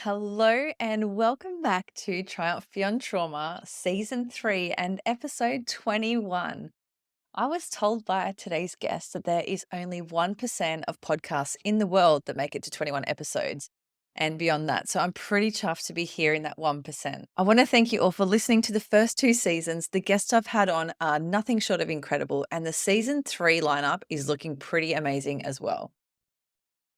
Hello and welcome back to Triumph Beyond Trauma, Season 3 and Episode 21. I was told by today's guest that there is only 1% of podcasts in the world that make it to 21 episodes and beyond that. So I'm pretty chuffed to be here in that 1%. I want to thank you all for listening to the first 2 seasons. The guests I've had on are nothing short of incredible, and the Season 3 lineup is looking pretty amazing as well.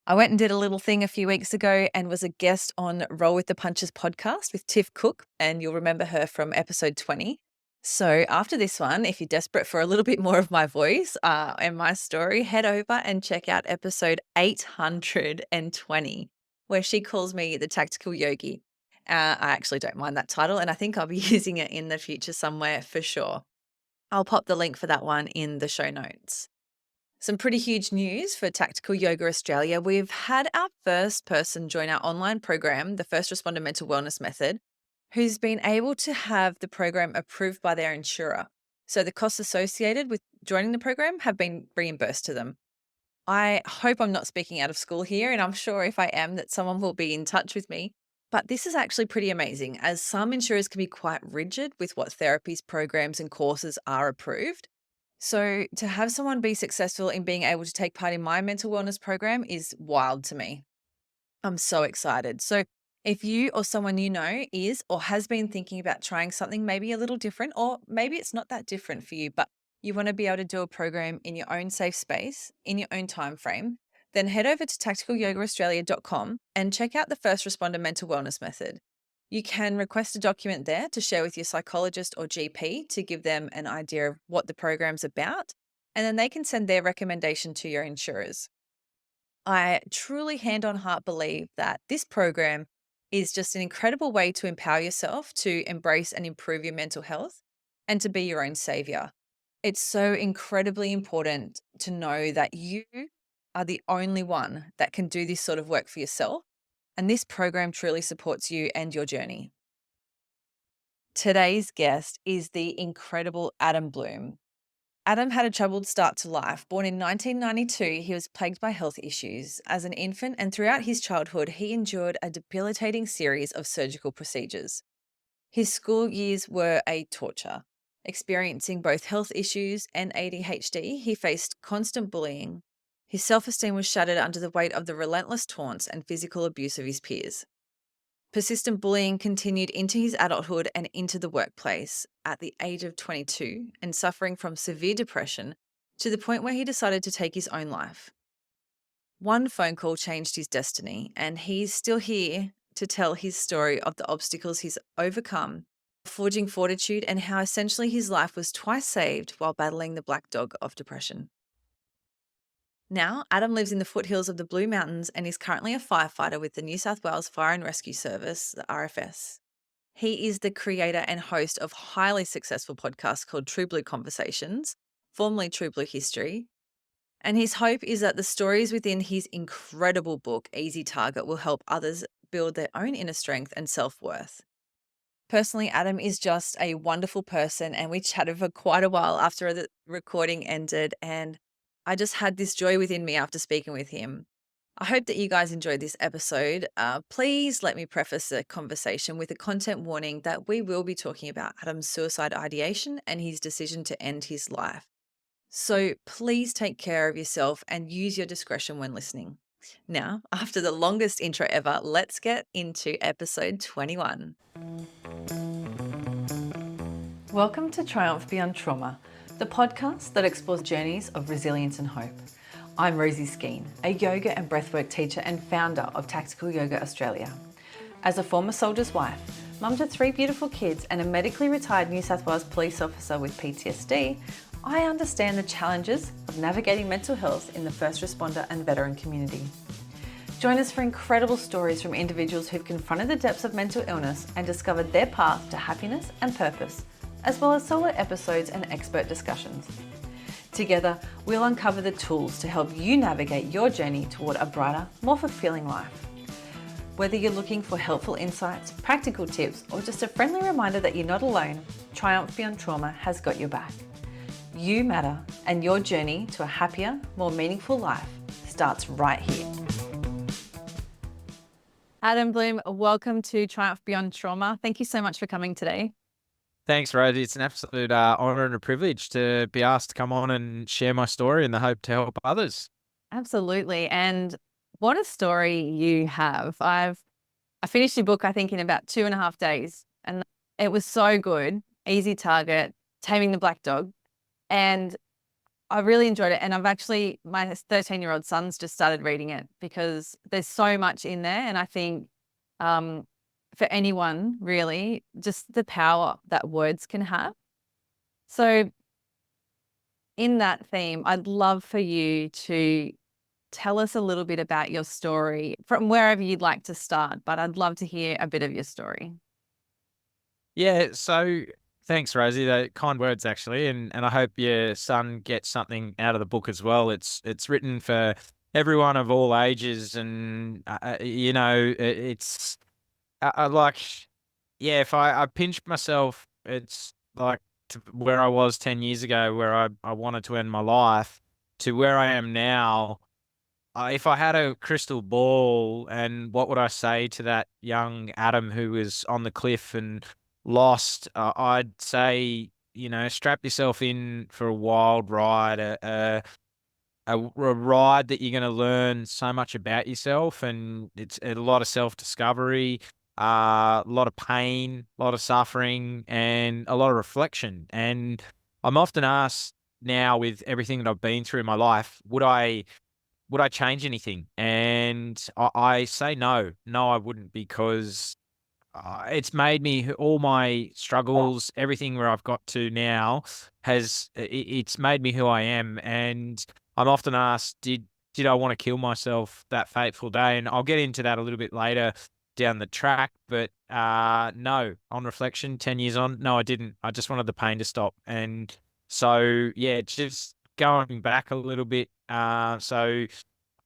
I went and did a little thing a few weeks ago and was a guest on Roll with the Punches podcast with Tiff Cook, and you'll remember her from episode 20. So after this one, if you're desperate for a little bit more of my voice and my story, head over and check out episode 820, where she calls me the tactical yogi. I actually don't mind that title, and I think I'll be using it in the future somewhere for sure. I'll pop the link for that one in the show notes. Some pretty huge news for Tactical Yoga Australia. We've had our first person join our online program, the First Responder Mental Wellness Method, who's been able to have the program approved by their insurer. So the costs associated with joining the program have been reimbursed to them. I hope I'm not speaking out of school here, and I'm sure if I am that someone will be in touch with me. But this is actually pretty amazing, as some insurers can be quite rigid with what therapies, programs, and courses are approved. So to have someone be successful in being able to take part in my mental wellness program is wild to me. I'm so excited. So if you or someone you know is or has been thinking about trying something maybe a little different, or maybe it's not that different for you, but you want to be able to do a program in your own safe space, in your own time frame, then head over to tacticalyogaaustralia.com and check out the First Responder Mental Wellness Method. You can request a document there to share with your psychologist or GP to give them an idea of what the program's about, and then they can send their recommendation to your insurers. I truly hand on heart believe that this program is just an incredible way to empower yourself to embrace and improve your mental health and to be your own savior. It's so incredibly important to know that you are the only one that can do this sort of work for yourself. And this program truly supports you and your journey. Today's guest is the incredible Adam Blum. Adam had a troubled start to life. Born in 1992, he was plagued by health issues. As an infant and throughout his childhood, he endured a debilitating series of surgical procedures. His school years were a torture. Experiencing both health issues and ADHD, he faced constant bullying. His self-esteem was shattered under the weight of the relentless taunts and physical abuse of his peers. Persistent bullying continued into his adulthood and into the workplace at the age of 22, and suffering from severe depression to the point where he decided to take his own life. One phone call changed his destiny, and he's still here to tell his story of the obstacles he's overcome, forging fortitude, and how essentially his life was twice saved while battling the black dog of depression. Now, Adam lives in the foothills of the Blue Mountains and is currently a firefighter with the New South Wales Fire and Rescue Service, the RFS. He is the creator and host of highly successful podcasts called True Blue Conversations, formerly True Blue History. And his hope is that the stories within his incredible book, Easy Target, will help others build their own inner strength and self-worth. Personally, Adam is just a wonderful person, and we chatted for quite a while after the recording ended, and I just had this joy within me after speaking with him. I hope that you guys enjoyed this episode. Please let me preface the conversation with a content warning that we will be talking about Adam's suicide ideation and his decision to end his life. So please take care of yourself and use your discretion when listening. Now, after the longest intro ever, let's get into episode 21. Welcome to Triumph Beyond Trauma, the podcast that explores journeys of resilience and hope. I'm Rosie Skeen, a yoga and breathwork teacher and founder of Tactical Yoga Australia. As a former soldier's wife, mum to 3 beautiful kids, and a medically retired New South Wales police officer with PTSD, I understand the challenges of navigating mental health in the first responder and veteran community. Join us for incredible stories from individuals who've confronted the depths of mental illness and discovered their path to happiness and purpose, as well as solo episodes and expert discussions. Together, we'll uncover the tools to help you navigate your journey toward a brighter, more fulfilling life. Whether you're looking for helpful insights, practical tips, or just a friendly reminder that you're not alone, Triumph Beyond Trauma has got your back. You matter, and your journey to a happier, more meaningful life starts right here. Adam Blum, welcome to Triumph Beyond Trauma. Thank you so much for coming today. Thanks, Rosie. It's an absolute honor and a privilege to be asked to come on and share my story in the hope to help others. Absolutely. And what a story you have. I finished your book, I think, in about 2.5 days, and it was so good. Easy Target, Taming the Black Dog. And I really enjoyed it. And my 13-year-old son's just started reading it because there's so much in there. And I think um, for anyone, really, just the power that words can have. So, in that theme, I'd love for you to tell us a little bit about your story from wherever you'd like to start, but I'd love to hear a bit of your story. Yeah, so thanks, Rosie. The kind words, actually, and I hope your son gets something out of the book as well. It's written for everyone of all ages, and it's I like, yeah. If I pinch myself, it's like to where I was 10 years ago, where I wanted to end my life, to where I am now. If I had a crystal ball, and what would I say to that young Adam who was on the cliff and lost? I'd say, strap yourself in for a wild ride, a ride that you're going to learn so much about yourself, and it's a lot of self discovery, a lot of pain, a lot of suffering, and a lot of reflection. And I'm often asked now, with everything that I've been through in my life, would I change anything? And I say no. No, I wouldn't, because it's made me, all my struggles, everything where I've got to now it's made me who I am. And I'm often asked, did I want to kill myself that fateful day? And I'll get into that a little bit later down the track. But no, on reflection, 10 years on, no, I didn't. I just wanted the pain to stop. And so, yeah, just going back a little bit. So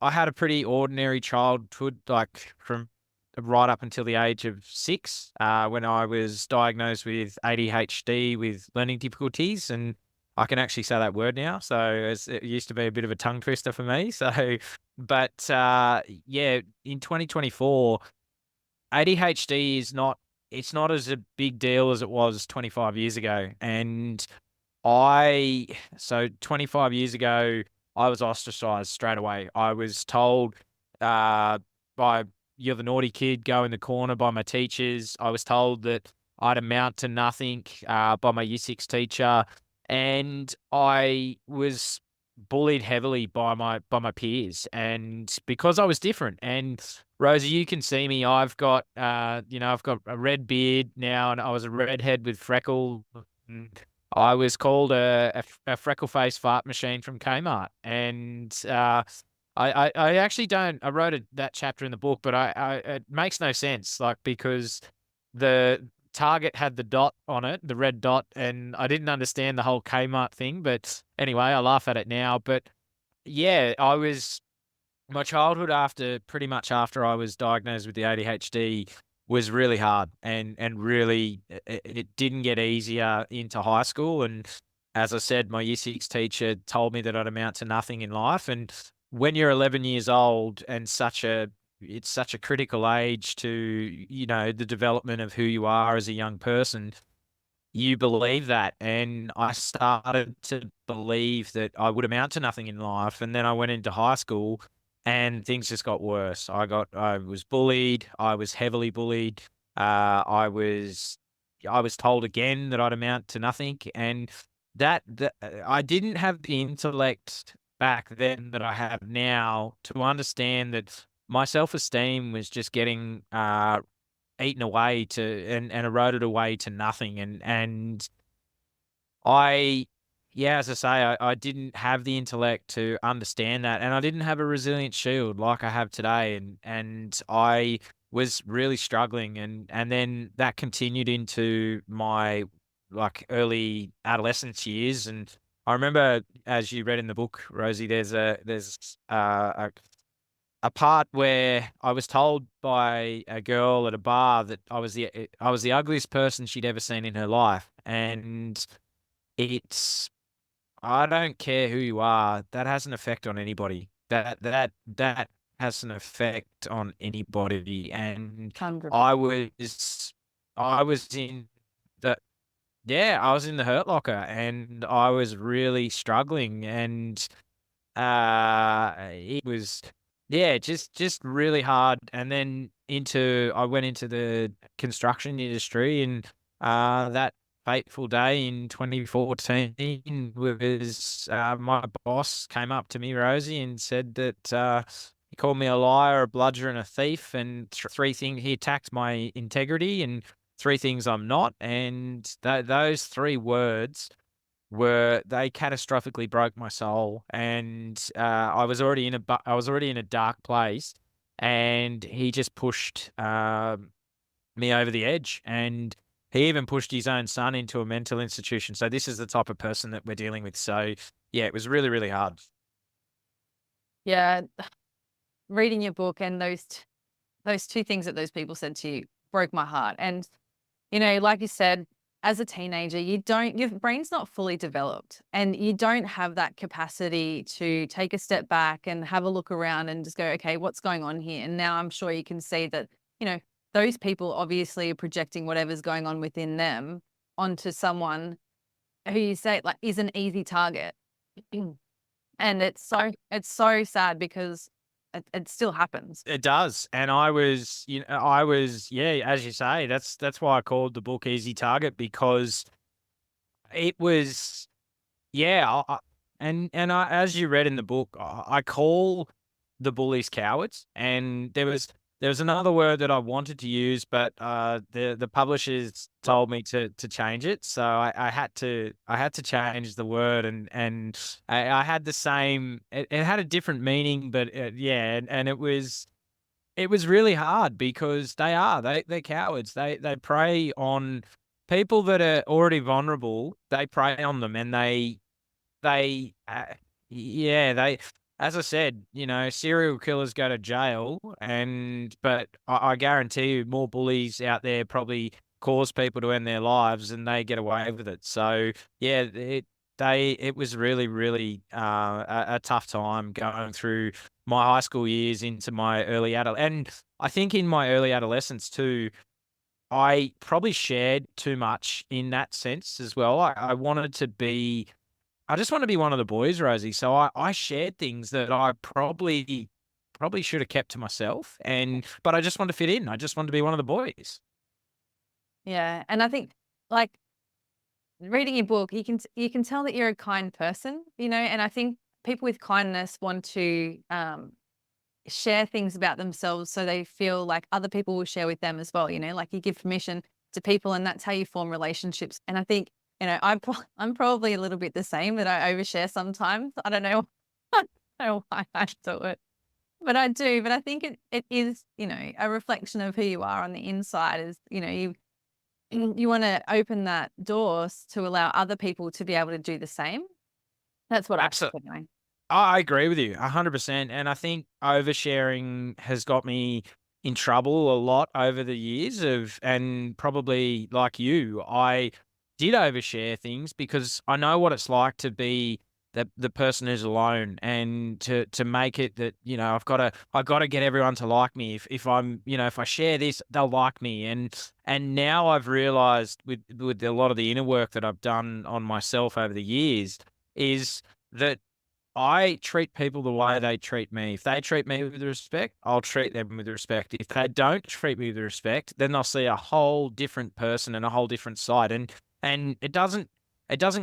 I had a pretty ordinary childhood, like from right up until the age of 6, when I was diagnosed with ADHD with learning difficulties. And I can actually say that word now. So it used to be a bit of a tongue twister for me. So, but yeah, in 2024, ADHD it's not as a big deal as it was 25 years ago. And so 25 years ago, I was ostracized straight away. I was told, by you're the naughty kid, go in the corner, by my teachers. I was told that I'd amount to nothing, by my Year 6 teacher. And I was bullied heavily by my peers, and because I was different. And Rosie, you can see me. I've got a red beard now, and I was a redhead with freckles. I was called a freckle-faced fart machine from Kmart. And I actually don't. I wrote that chapter in the book, but it makes no sense, like, because the Target had the dot on it, the red dot, and I didn't understand the whole Kmart thing. But anyway, I laugh at it now. But yeah, my childhood, pretty much after I was diagnosed with the ADHD, was really hard, and really it didn't get easier into high school. And as I said, my Year 6 teacher told me that I'd amount to nothing in life. And when you're 11 years old, and it's such a critical age to, the development of who you are as a young person, you believe that. And I started to believe that I would amount to nothing in life. And then I went into high school, and things just got worse. I was bullied. I was heavily bullied. I was told again that I'd amount to nothing. And I didn't have the intellect back then that I have now to understand that my self-esteem was just getting eaten away and eroded away to nothing. And I yeah, as I say, I didn't have the intellect to understand that, and I didn't have a resilient shield like I have today. And I was really struggling. And then that continued into my, like, early adolescence years. And I remember, as you read in the book, Rosie, there's a part where I was told by a girl at a bar that I was the ugliest person she'd ever seen in her life. And it's I don't care who you are, that has an effect on anybody. That has an effect on anybody. And 100%. I was, I was in the, yeah, I was in the hurt locker and I was really struggling and it was, yeah, just really hard. And then I went into the construction industry, and that fateful day in 2014 was my boss came up to me, Rosie, and said that he called me a liar, a bludger, and a thief, and three things. He attacked my integrity, and three things I'm not. And those three words they catastrophically broke my soul, and I was already in a dark place, and he just pushed me over the edge, and he even pushed his own son into a mental institution. So this is the type of person that we're dealing with. So yeah, it was really, really hard. Yeah, reading your book and those two things that those people said to you broke my heart. And like you said, as a teenager, your brain's not fully developed and you don't have that capacity to take a step back and have a look around and just go, okay, what's going on here? And now I'm sure you can see that, you know, those people obviously are projecting whatever's going on within them onto someone who you say like is an easy target. And it's so sad because it still happens. It does, and I was, yeah, as you say, that's why I called the book Easy Target, because it was, yeah, as you read in the book, I call the bullies cowards, and there was another word that I wanted to use, but the publishers told me to change it, so I had to change the word, and I had the same. It had a different meaning, but yeah, and it was really hard because they're cowards. They prey on people that are already vulnerable. They prey on them, and they, yeah, as I said, serial killers go to jail, but I guarantee you more bullies out there probably cause people to end their lives and they get away with it. So yeah, it was really, really a tough time going through my high school years into my early adult, and I think in my early adolescence too, I probably shared too much in that sense as well. I wanted to be I just want to be one of the boys, Rosie. So I shared things that I probably should have kept to myself, but I just want to fit in. I just want to be one of the boys. Yeah, and I think like reading your book, you can tell that you're a kind person, and I think people with kindness want to share things about themselves so they feel like other people will share with them as well, like you give permission to people and that's how you form relationships. And I think, I'm probably a little bit the same, that I overshare sometimes. I don't know, I don't know why I do it, but I do. But I think it is, a reflection of who you are on the inside is, you want to open that doors to allow other people to be able to do the same. That's what I Absolutely. think anyway. I agree with you 100%. And I think oversharing has got me in trouble a lot over the years and probably like you, I did overshare things because I know what it's like to be the person who's alone, and to make it that, I've got to get everyone to like me. If I'm, if I share this, they'll like me. And now I've realized with a lot of the inner work that I've done on myself over the years is that I treat people the way they treat me. If they treat me with respect, I'll treat them with respect. If they don't treat me with respect, then they'll see a whole different person and a whole different side. And it doesn't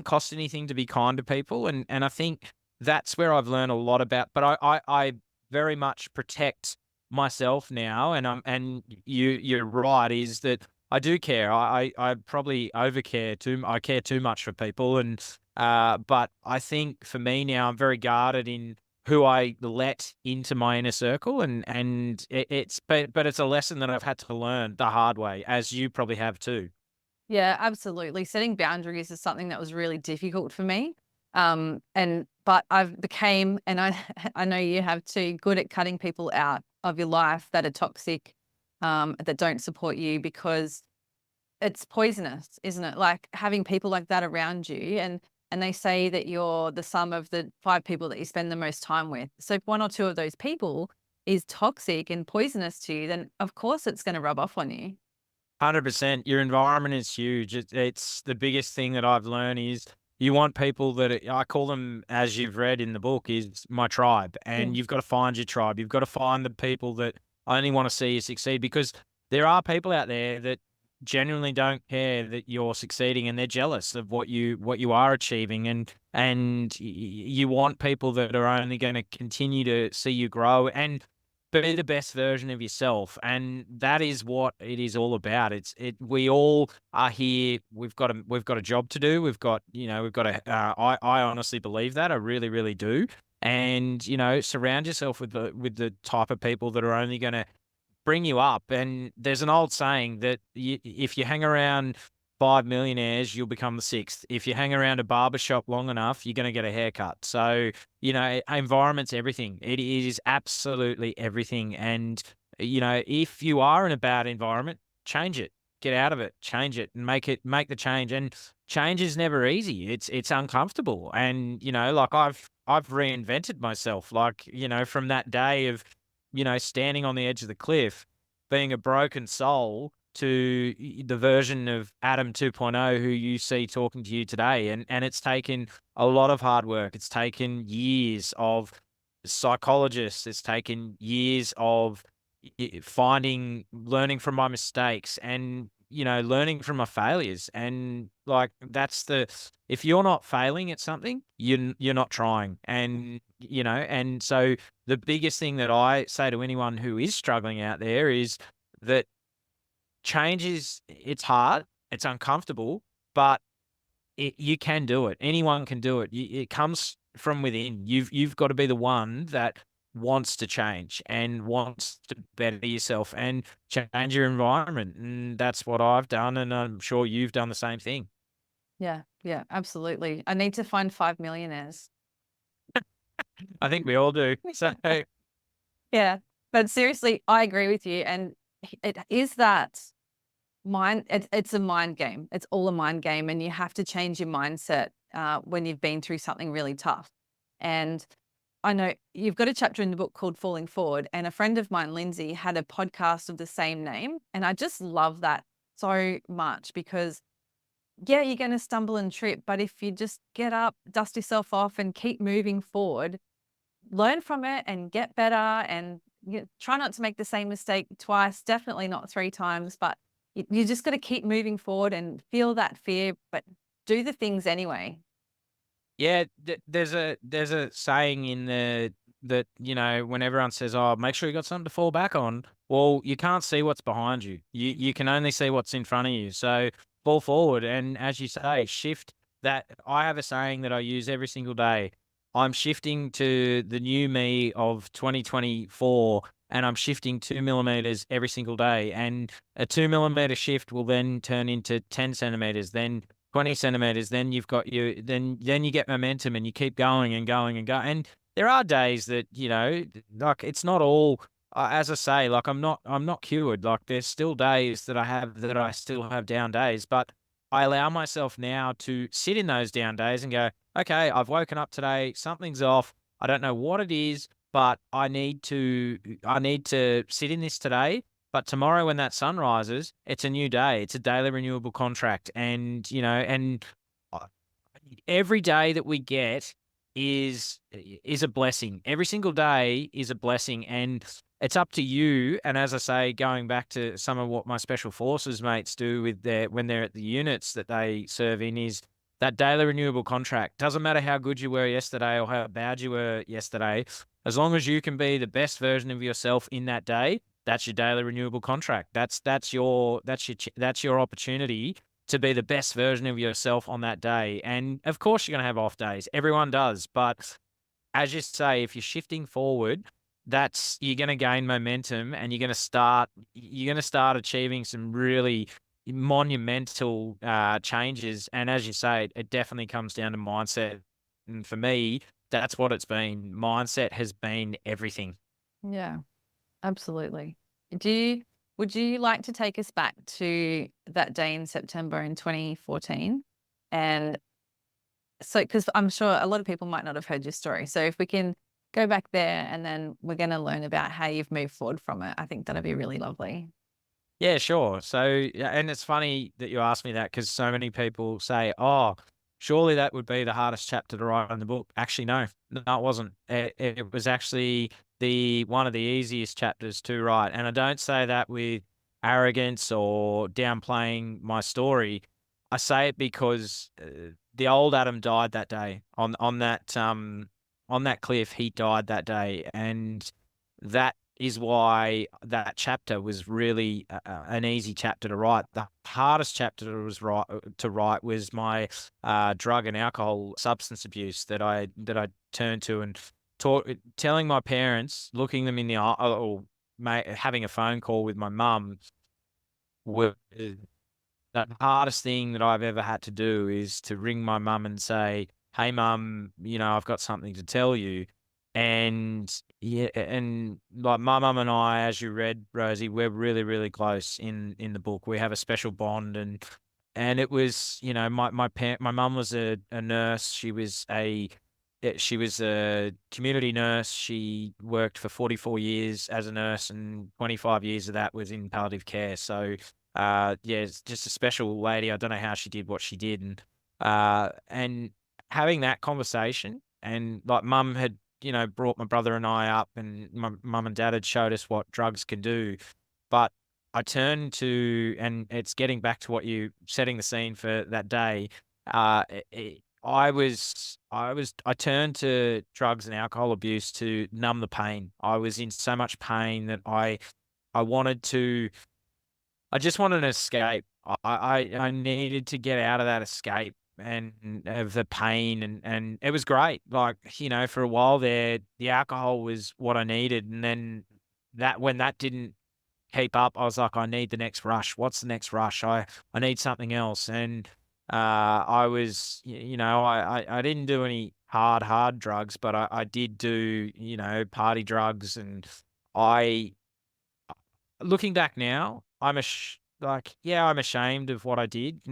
cost anything to be kind to people. And I think that's where I've learned a lot about. But I very much protect myself now. And you're right, is that I do care. I probably overcare too. I care too much for people, but I think for me now, I'm very guarded in who I let into my inner circle, and but it's a lesson that I've had to learn the hard way, as you probably have too. Yeah, absolutely. Setting boundaries is something that was really difficult for me. But I've became, and I I know you have too, good at cutting people out of your life that are toxic, that don't support you, because it's poisonous, isn't it? Like having people like that around you, and they say that you're the sum of the 5 people that you spend the most time with. So if 1 or 2 of those people is toxic and poisonous to you, then of course it's going to rub off on you. 100%. Your environment is huge. It's the biggest thing that I've learned is you want people I call them, as you've read in the book, is my tribe. Yeah. And you've got to find your tribe. You've got to find the people that only want to see you succeed, because there are people out there that genuinely don't care that you're succeeding, and they're jealous of what you are achieving. You want people that are only going to continue to see you grow and be the best version of yourself, and that is what it is all about. We all are here. We've got a job to do. We've got a. I honestly believe that. I really, really do. And surround yourself with the type of people that are only going to bring you up. And there's an old saying that if you hang around 5 millionaires, you'll become the sixth. If you hang around a barber shop long enough, you're going to get a haircut. So, environment's everything. It is absolutely everything. And, if you are in a bad environment, change it, get out of it, change it, and make the change. And change is never easy. It's uncomfortable. And, like I've reinvented myself, like, from that day of, standing on the edge of the cliff, being a broken soul, to the version of Adam 2.0 who you see talking to you today. And it's taken a lot of hard work. It's taken years of psychologists. It's taken years of learning from my mistakes, and, learning from my failures. And like, if you're not failing at something, you're not trying. And so the biggest thing that I say to anyone who is struggling out there is that it's hard, it's uncomfortable, but you can do it. Anyone can do it. It comes from within. You've got to be the one that wants to change and wants to better yourself and change your environment. And that's what I've done, and I'm sure you've done the same thing. Yeah, yeah, absolutely. I need to find 5 millionaires. I think we all do. So Yeah, but seriously, I agree with you, and it is that it's a mind game. It's all a mind game, and you have to change your mindset when you've been through something really tough. And I know you've got a chapter in the book called Falling Forward, and a friend of mine, Lindsay, had a podcast of the same name, and I just love that so much because, yeah, you're going to stumble and trip, but if you just get up, dust yourself off, and keep moving forward, learn from it and get better, and try not to make the same mistake twice, definitely not 3 times, but you just got to keep moving forward and feel that fear, but do the things anyway. yeah, there's a saying in that, when everyone says, "Oh, make sure you got something to fall back on." Well, you can't see what's behind you. You can only see what's in front of you. So fall forward, and as you say, shift. That I have a saying that I use every single day. I'm shifting to the new me of 2024, and I'm shifting 2 millimeters every single day. And a 2 millimeter shift will then turn into 10 centimeters, then 20 centimeters. Then then you get momentum, and you keep going and going and going. And there are days that, like, it's not all, as I say, like, I'm not cured. Like, there's still days that I still have down days, but I allow myself now to sit in those down days and go, okay, I've woken up today, something's off. I don't know what it is, but I need to sit in this today. But tomorrow when that sun rises, it's a new day. It's a daily renewable contract. And uh, every day that we get is a blessing. Every single day is a blessing, and it's up to you. And as I say, going back to some of what my special forces mates do when they're at the units that they serve in, is that daily renewable contract. Doesn't matter how good you were yesterday or how bad you were yesterday, as long as you can be the best version of yourself in that day, that's your daily renewable contract. That's your opportunity to be the best version of yourself on that day. And of course, you're going to have off days. Everyone does. But as you say, if you're shifting forward, you're going to gain momentum, and you're going to start achieving some really monumental changes. And as you say, it definitely comes down to mindset. And for me, that's what it's been. Mindset has been everything. Yeah, absolutely. Do you, would you like to take us back to that day in September in 2014? And so, because I'm sure a lot of people might not have heard your story. So if we can go back there, and then we're gonna learn about how you've moved forward from it. I think that'd be really lovely. Yeah, sure. So, yeah, and it's funny that you asked me that because so many people say, "Oh, surely that would be the hardest chapter to write in the book." Actually, no, it wasn't. It was actually the one of the easiest chapters to write, and I don't say that with arrogance or downplaying my story. I say it because the old Adam died that day on that cliff. He died that day, and that is why that chapter was really an easy chapter to write. The hardest chapter to write was my drug and alcohol substance abuse that I turned to and telling my parents, looking them in the eye, or having a phone call with my mum. Were The hardest thing that I've ever had to do is to ring my mum and say, "Hey, mum, I've got something to tell you." And yeah, and like my mum and I, as you read, Rosie, we're really, really close in the book. We have a special bond, and it was, my mum was a nurse. She was a community nurse. She worked for 44 years as a nurse, and 25 years of that was in palliative care. So yeah, it's just a special lady. I don't know how she did what she did, and having that conversation, and like mum had, brought my brother and I up, and my mum and dad had showed us what drugs can do. But I turned to, and it's getting back to what you setting the scene for that day. I turned to drugs and alcohol abuse to numb the pain. I was in so much pain that I wanted to I just wanted an escape. I needed to get out of that escape and of the pain, and it was great. Like, for a while there, the alcohol was what I needed, and then when that didn't keep up, I was like, I need the next rush. What's the next rush? I need something else. And I was, I didn't do any hard drugs, but I did do, party drugs, and I looking back now, yeah, I'm ashamed of what I did,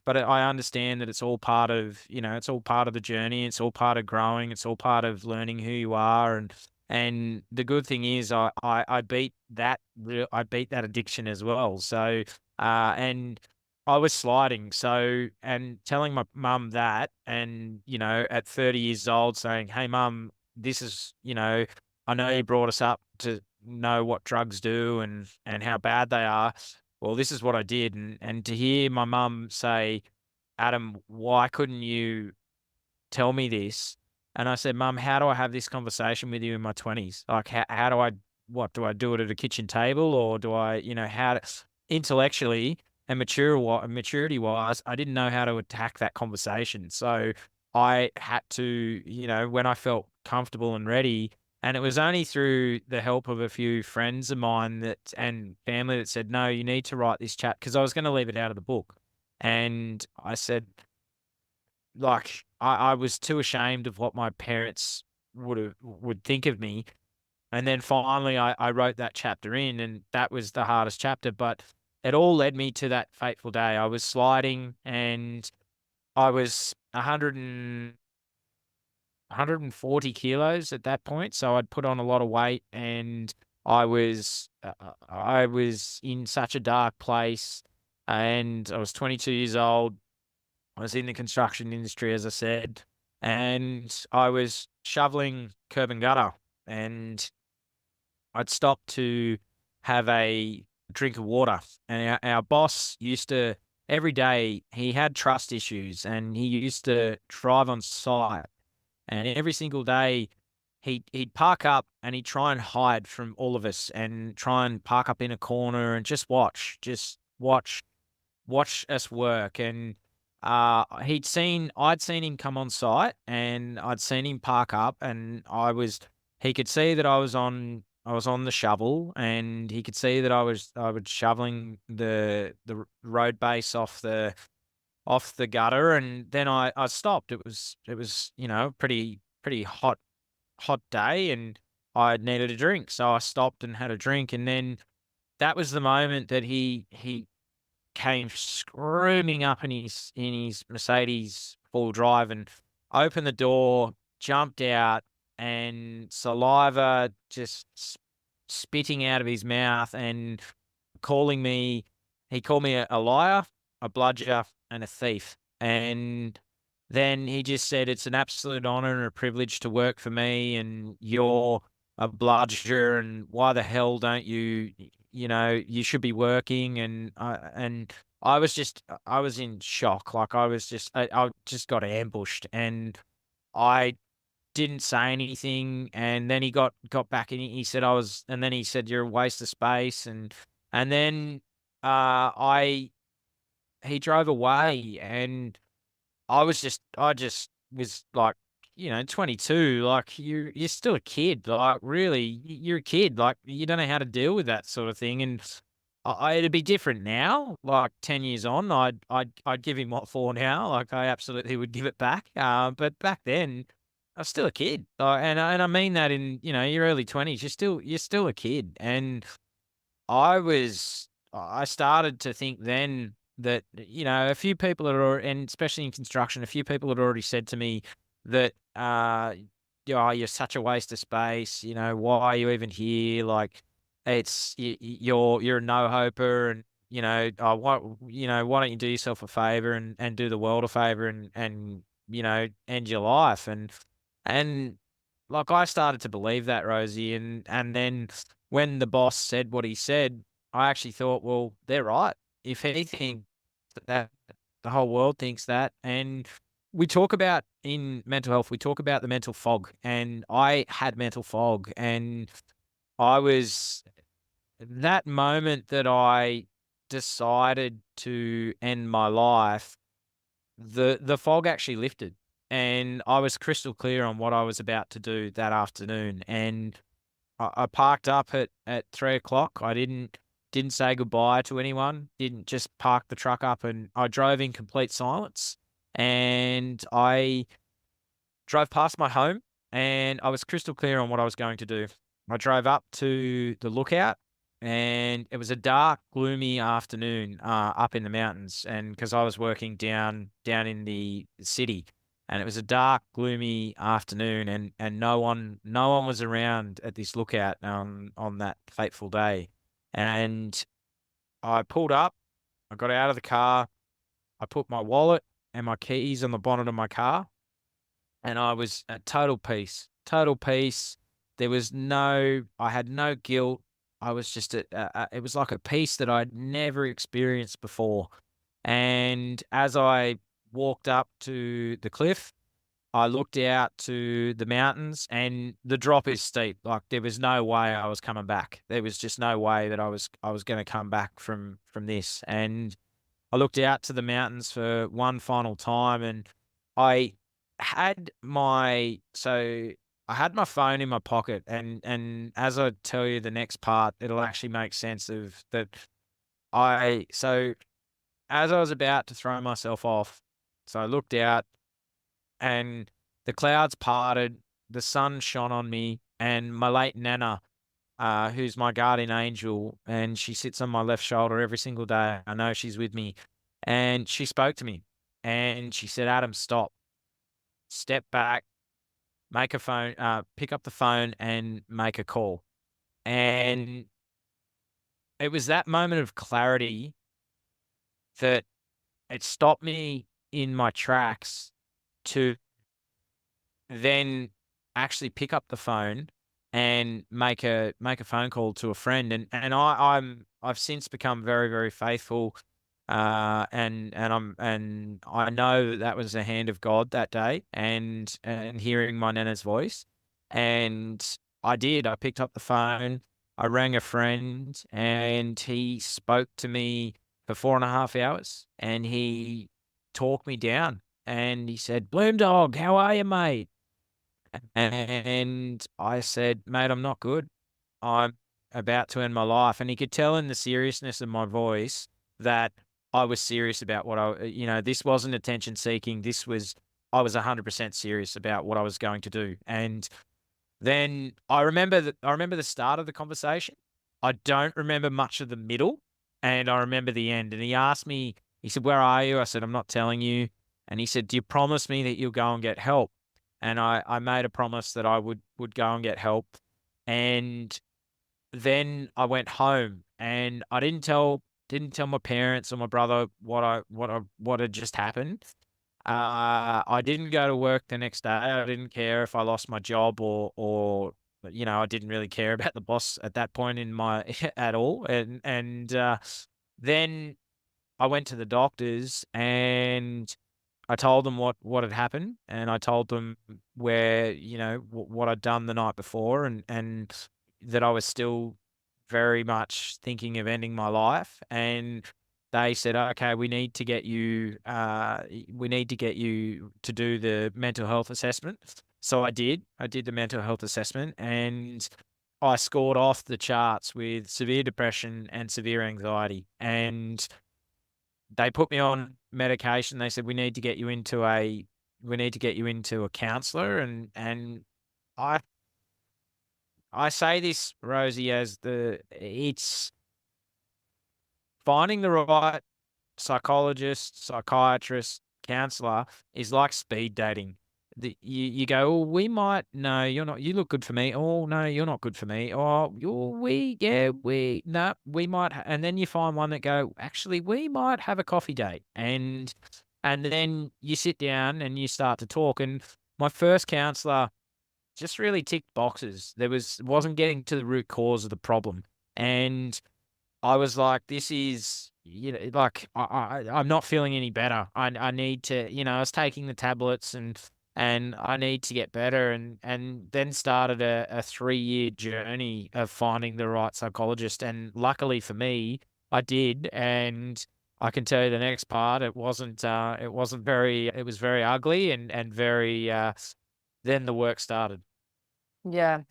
but I understand that it's all part of, it's all part of the journey. It's all part of growing. It's all part of learning who you are, and the good thing is, I beat I beat that addiction as well. So, and I was sliding. So, and telling my mum that, and at 30 years old, saying, "Hey, mum, this is, I know you brought us up to know what drugs do and how bad they are. Well, this is what I did." And to hear my mum say, "Adam, why couldn't you tell me this?" And I said, "Mum, how do I have this conversation with you in my 20s? Like, how do what do I do it at a kitchen table, or do I, how to, intellectually and maturity wise, I didn't know how to attack that conversation. So I had to, when I felt comfortable and ready, and it was only through the help of a few friends of mine and family that said, "No, you need to write this chat," because I was going to leave it out of the book. And I said, like, I was too ashamed of what my parents would think of me. And then finally I wrote that chapter in, and that was the hardest chapter, but it all led me to that fateful day. I was sliding, and I was 140 kilos at that point. So I'd put on a lot of weight, and I was in such a dark place, and I was 22 years old. I was in the construction industry, as I said, and I was shoveling curb and gutter, and I'd stopped to have a drink of water. And our boss used to, every day, he had trust issues, and he used to drive on site. And every single day, he'd park up, and he'd try and hide from all of us, and try and park up in a corner and just watch us work. And I'd seen him come on site, and I'd seen him park up, and he could see that I was on the shovel, and he could see that I was shoveling the road base off the gutter. And then I stopped. It was, pretty hot day, and I needed a drink. So I stopped and had a drink, and then that was the moment that he came screaming up in his Mercedes full drive, and opened the door, jumped out, and saliva just spitting out of his mouth and calling me he called me a liar, a bludger, and a thief. And then he just said, "It's an absolute honor and a privilege to work for me, and you're a bludger, and why the hell don't you you should be working." And I was in shock, like, I just got ambushed, and I didn't say anything, and then he got back, and he said I was and then he said, "You're a waste of space," and then, I he drove away, and I just was like, 22, like, you're still a kid, like, really, you're a kid, like, you don't know how to deal with that sort of thing, and it'd be different now, like, 10 years on, I'd give him what for now, like, I absolutely would give it back, but back then, I was still a kid, and I mean that in, your early 20s, you're still a kid, and I started to think then that, a few people and especially in construction, a few people had already said to me that, you're such a waste of space, why are you even here? Like, you're a no-hoper and, why don't you do yourself a favor and do the world a favor and, end your life? And like, I started to believe that, Rosie, and then when the boss said what he said, I actually thought, "Well, they're right. If anything, that the whole world thinks that." And we talk about in mental health, we talk about the mental fog, and I had mental fog, and I was that moment that I decided to end my life, the fog actually lifted, and I was crystal clear on what I was about to do that afternoon, and I parked up at 3 o'clock. I didn't say goodbye to anyone, didn't just park the truck up, and I drove in complete silence, and I drove past my home, and I was crystal clear on what I was going to do. I drove up to the lookout, and it was a dark, gloomy afternoon, up in the mountains, and because I was working down in the city, and it was a dark, gloomy afternoon, and no one was around at this lookout, on that fateful day. And I pulled up, I got out of the car, I put my wallet and my keys on the bonnet of my car, and I was at total peace, total peace. I had no guilt. I was just it was like a peace that I'd never experienced before. And as I walked up to the cliff, I looked out to the mountains, and the drop is steep. Like, there was no way I was coming back. There was just no way that I was gonna come back from this. And I looked out to the mountains for one final time, and I I had my phone in my pocket, and as I tell you the next part, it'll actually make sense of that. So as I was about to throw myself off, so I looked out, and the clouds parted, the sun shone on me, and my late nana, who's my guardian angel, and she sits on my left shoulder every single day. I know she's with me, and she spoke to me, and she said, "Adam, stop, step back, pick up the phone, and make a call." And it was that moment of clarity that it stopped me in my tracks to then actually pick up the phone and make a phone call to a friend, and I've since become very, very faithful, and I know that that was the hand of God that day, and hearing my nana's voice, and I picked up the phone, I rang a friend, and he spoke to me for 4.5 hours, and he talked me down, and he said, "Bloom dog, how are you, mate?" And I said, "Mate, I'm not good. I'm about to end my life." And he could tell in the seriousness of my voice that I was serious about this wasn't attention seeking. I was 100% serious about what I was going to do. And then I remember the start of the conversation. I don't remember much of the middle, and I remember the end. And he asked me, he said, "Where are you?" I said, "I'm not telling you." And he said, "Do you promise me that you'll go and get help?" and I made a promise that I would go and get help, and then I went home, and I didn't tell my parents or my brother what had just happened. I didn't go to work the next day. I didn't care if I lost my job or I didn't really care about the boss at that point in my at all. And then I went to the doctors and I told them what had happened, and I told them where what I'd done the night before, and that I was still very much thinking of ending my life. And they said, "Okay, we need to get you to do the mental health assessment." So I did. I did the mental health assessment, and I scored off the charts with severe depression and severe anxiety. And they put me on medication. They said, we need to get you into a counselor." And I I say this, Rosie, as it's finding the right psychologist, psychiatrist, counselor is like speed dating. You go, "Oh, we might no, you're not. You look good for me." "Oh, no, you're not good for me." "Oh, we might." And then you find one that go, "Actually, we might have a coffee date." And then you sit down and you start to talk. And my first counselor just really ticked boxes. Wasn't getting to the root cause of the problem, and I was like, "This is, like, I'm not feeling any better. I need to," I was taking the tablets, and I need to get better, and then started a 3-year journey of finding the right psychologist. And luckily for me, I did. And I can tell you the next part, it was very ugly and very, then the work started. Yeah.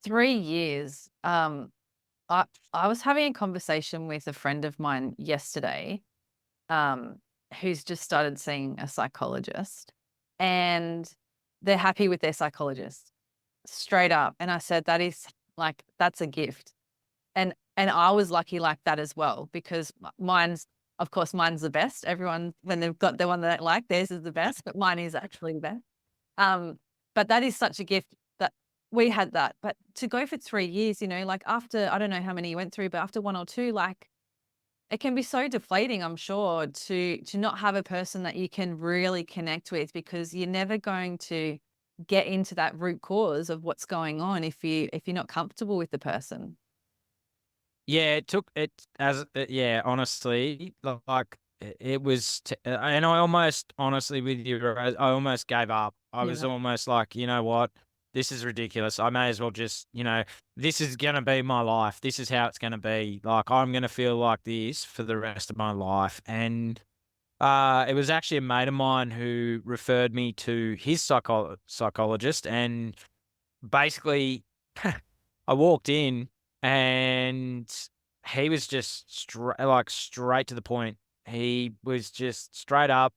3 years. I I was having a conversation with a friend of mine yesterday, um, who's just started seeing a psychologist, and they're happy with their psychologist, straight up. And I said, "That is like, that's a gift." And I was lucky like that as well, because mine's, of course, mine's the best. Everyone, when they've got the one they don't like, theirs is the best, but mine is actually the best. Um, but that is such a gift that we had that. But to go for 3 years, like, after, I don't know how many you went through, but after 1 or 2, like, it can be so deflating, I'm sure, to not have a person that you can really connect with, because you're never going to get into that root cause of what's going on if you're not comfortable with the person. Yeah, it took it as yeah, honestly, like it was, and I almost, honestly, with you, I almost gave up. I was Yeah. almost like, you know what, this is ridiculous. I may as well just, this is gonna be my life. This is how it's gonna be. Like, I'm gonna feel like this for the rest of my life. And it was actually a mate of mine who referred me to his psychologist, and basically, I walked in and he was just straight to the point. He was just straight up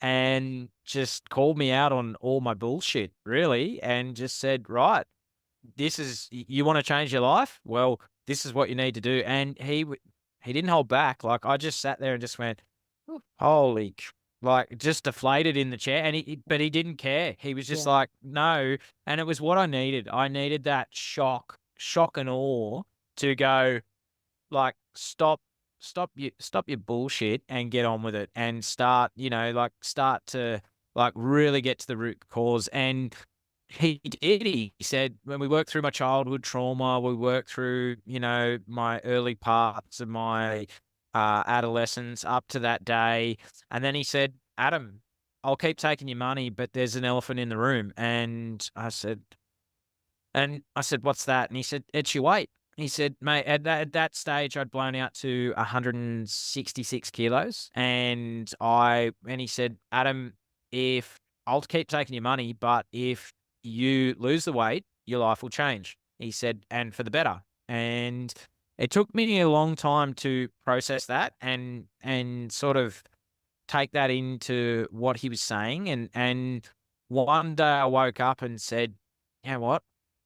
and just called me out on all my bullshit, really, and just said, "Right, you want to change your life? Well, this is what you need to do." And he didn't hold back. Like, I just sat there and just went, Ooh, "Holy," like, just deflated in the chair. And but he didn't care. He was just yeah. like, "No." And it was what I needed. I needed that shock and awe to go, like, stop your bullshit and get on with it, and start to, like, really get to the root cause. And he did. He said, when we worked through my childhood trauma, we worked through, my early parts of my adolescence up to that day. And then he said, "Adam, I'll keep taking your money, but there's an elephant in the room." And I said, "What's that?" And he said, "It's your weight." He said, "Mate, at that stage, I'd blown out to 166 kilos." And he said, "Adam, if I'll keep taking your money, but if you lose the weight, your life will change." He said, "And for the better." And it took me a long time to process that and sort of take that into what he was saying. And one day I woke up and said, "You know what?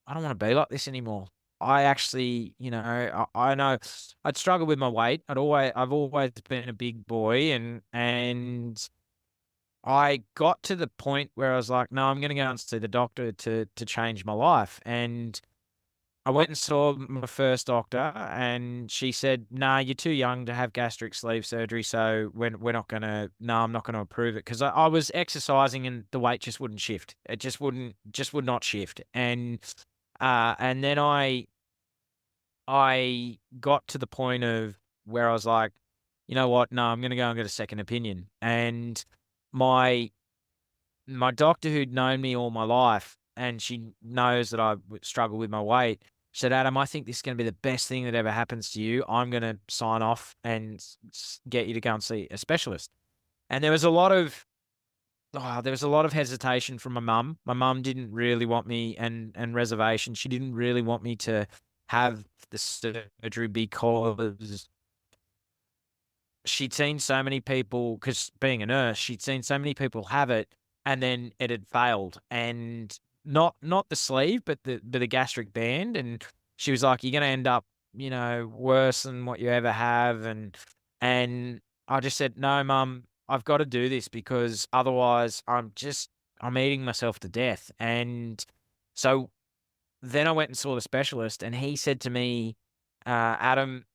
I don't want to be like this anymore." I actually, I know I'd struggled with my weight. I've always been a big boy, and I got to the point where I was like, "No, I'm gonna go and see the doctor to change my life." And I went and saw my first doctor, and she said, "Nah, you're too young to have gastric sleeve surgery, so we're not gonna. No, I'm not gonna approve it." Because I was exercising and the weight just wouldn't shift. It just would not shift. And then I got to the point of where I was like, "You know what? No, I'm gonna go and get a second opinion." And my my doctor who'd known me all my life, and she knows that I struggle with my weight, said, "Adam, I think this is gonna be the best thing that ever happens to you. I'm gonna sign off and get you to go and see a specialist." And there was a lot of hesitation from my mum. My mum didn't really want me, and reservation. She didn't really want me to have the surgery because she'd seen so many people, because being a nurse, she'd seen so many people have it, and then it had failed, and not the sleeve, but the gastric band, and she was like, "You're gonna end up, worse than what you ever have," and I just said, "No, mum, I've gotta do this because otherwise I'm eating myself to death." And so then I went and saw the specialist, and he said to me, "Adam,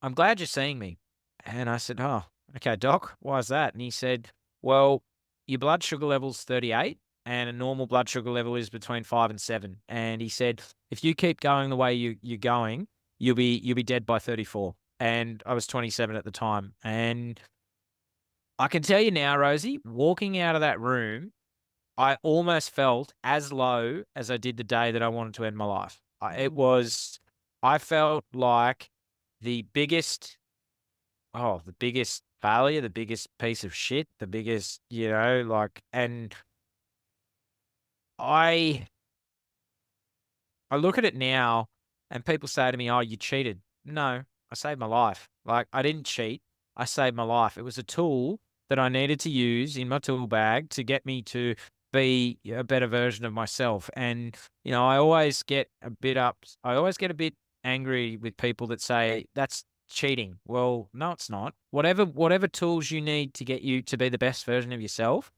I'm glad you're seeing me." And I said, "Oh, okay, doc, why is that?" And he said, "Well, your blood sugar level's 38 and a normal blood sugar level is between 5 and 7." And he said, "If you keep going the way you're going, you'll be dead by 34." And I was 27 at the time. And I can tell you now, Rosie, walking out of that room, I almost felt as low as I did the day that I wanted to end my life. I felt like the biggest the biggest failure, the biggest piece of shit, the biggest, and I I look at it now and people say to me, "Oh, you cheated." No, I saved my life. Like, I didn't cheat. I saved my life. It was a tool that I needed to use in my tool bag to get me to be a better version of myself. And, I always get a bit angry with people that say that's cheating. Well, no, it's not. Whatever tools you need to get you to be the best version of yourself,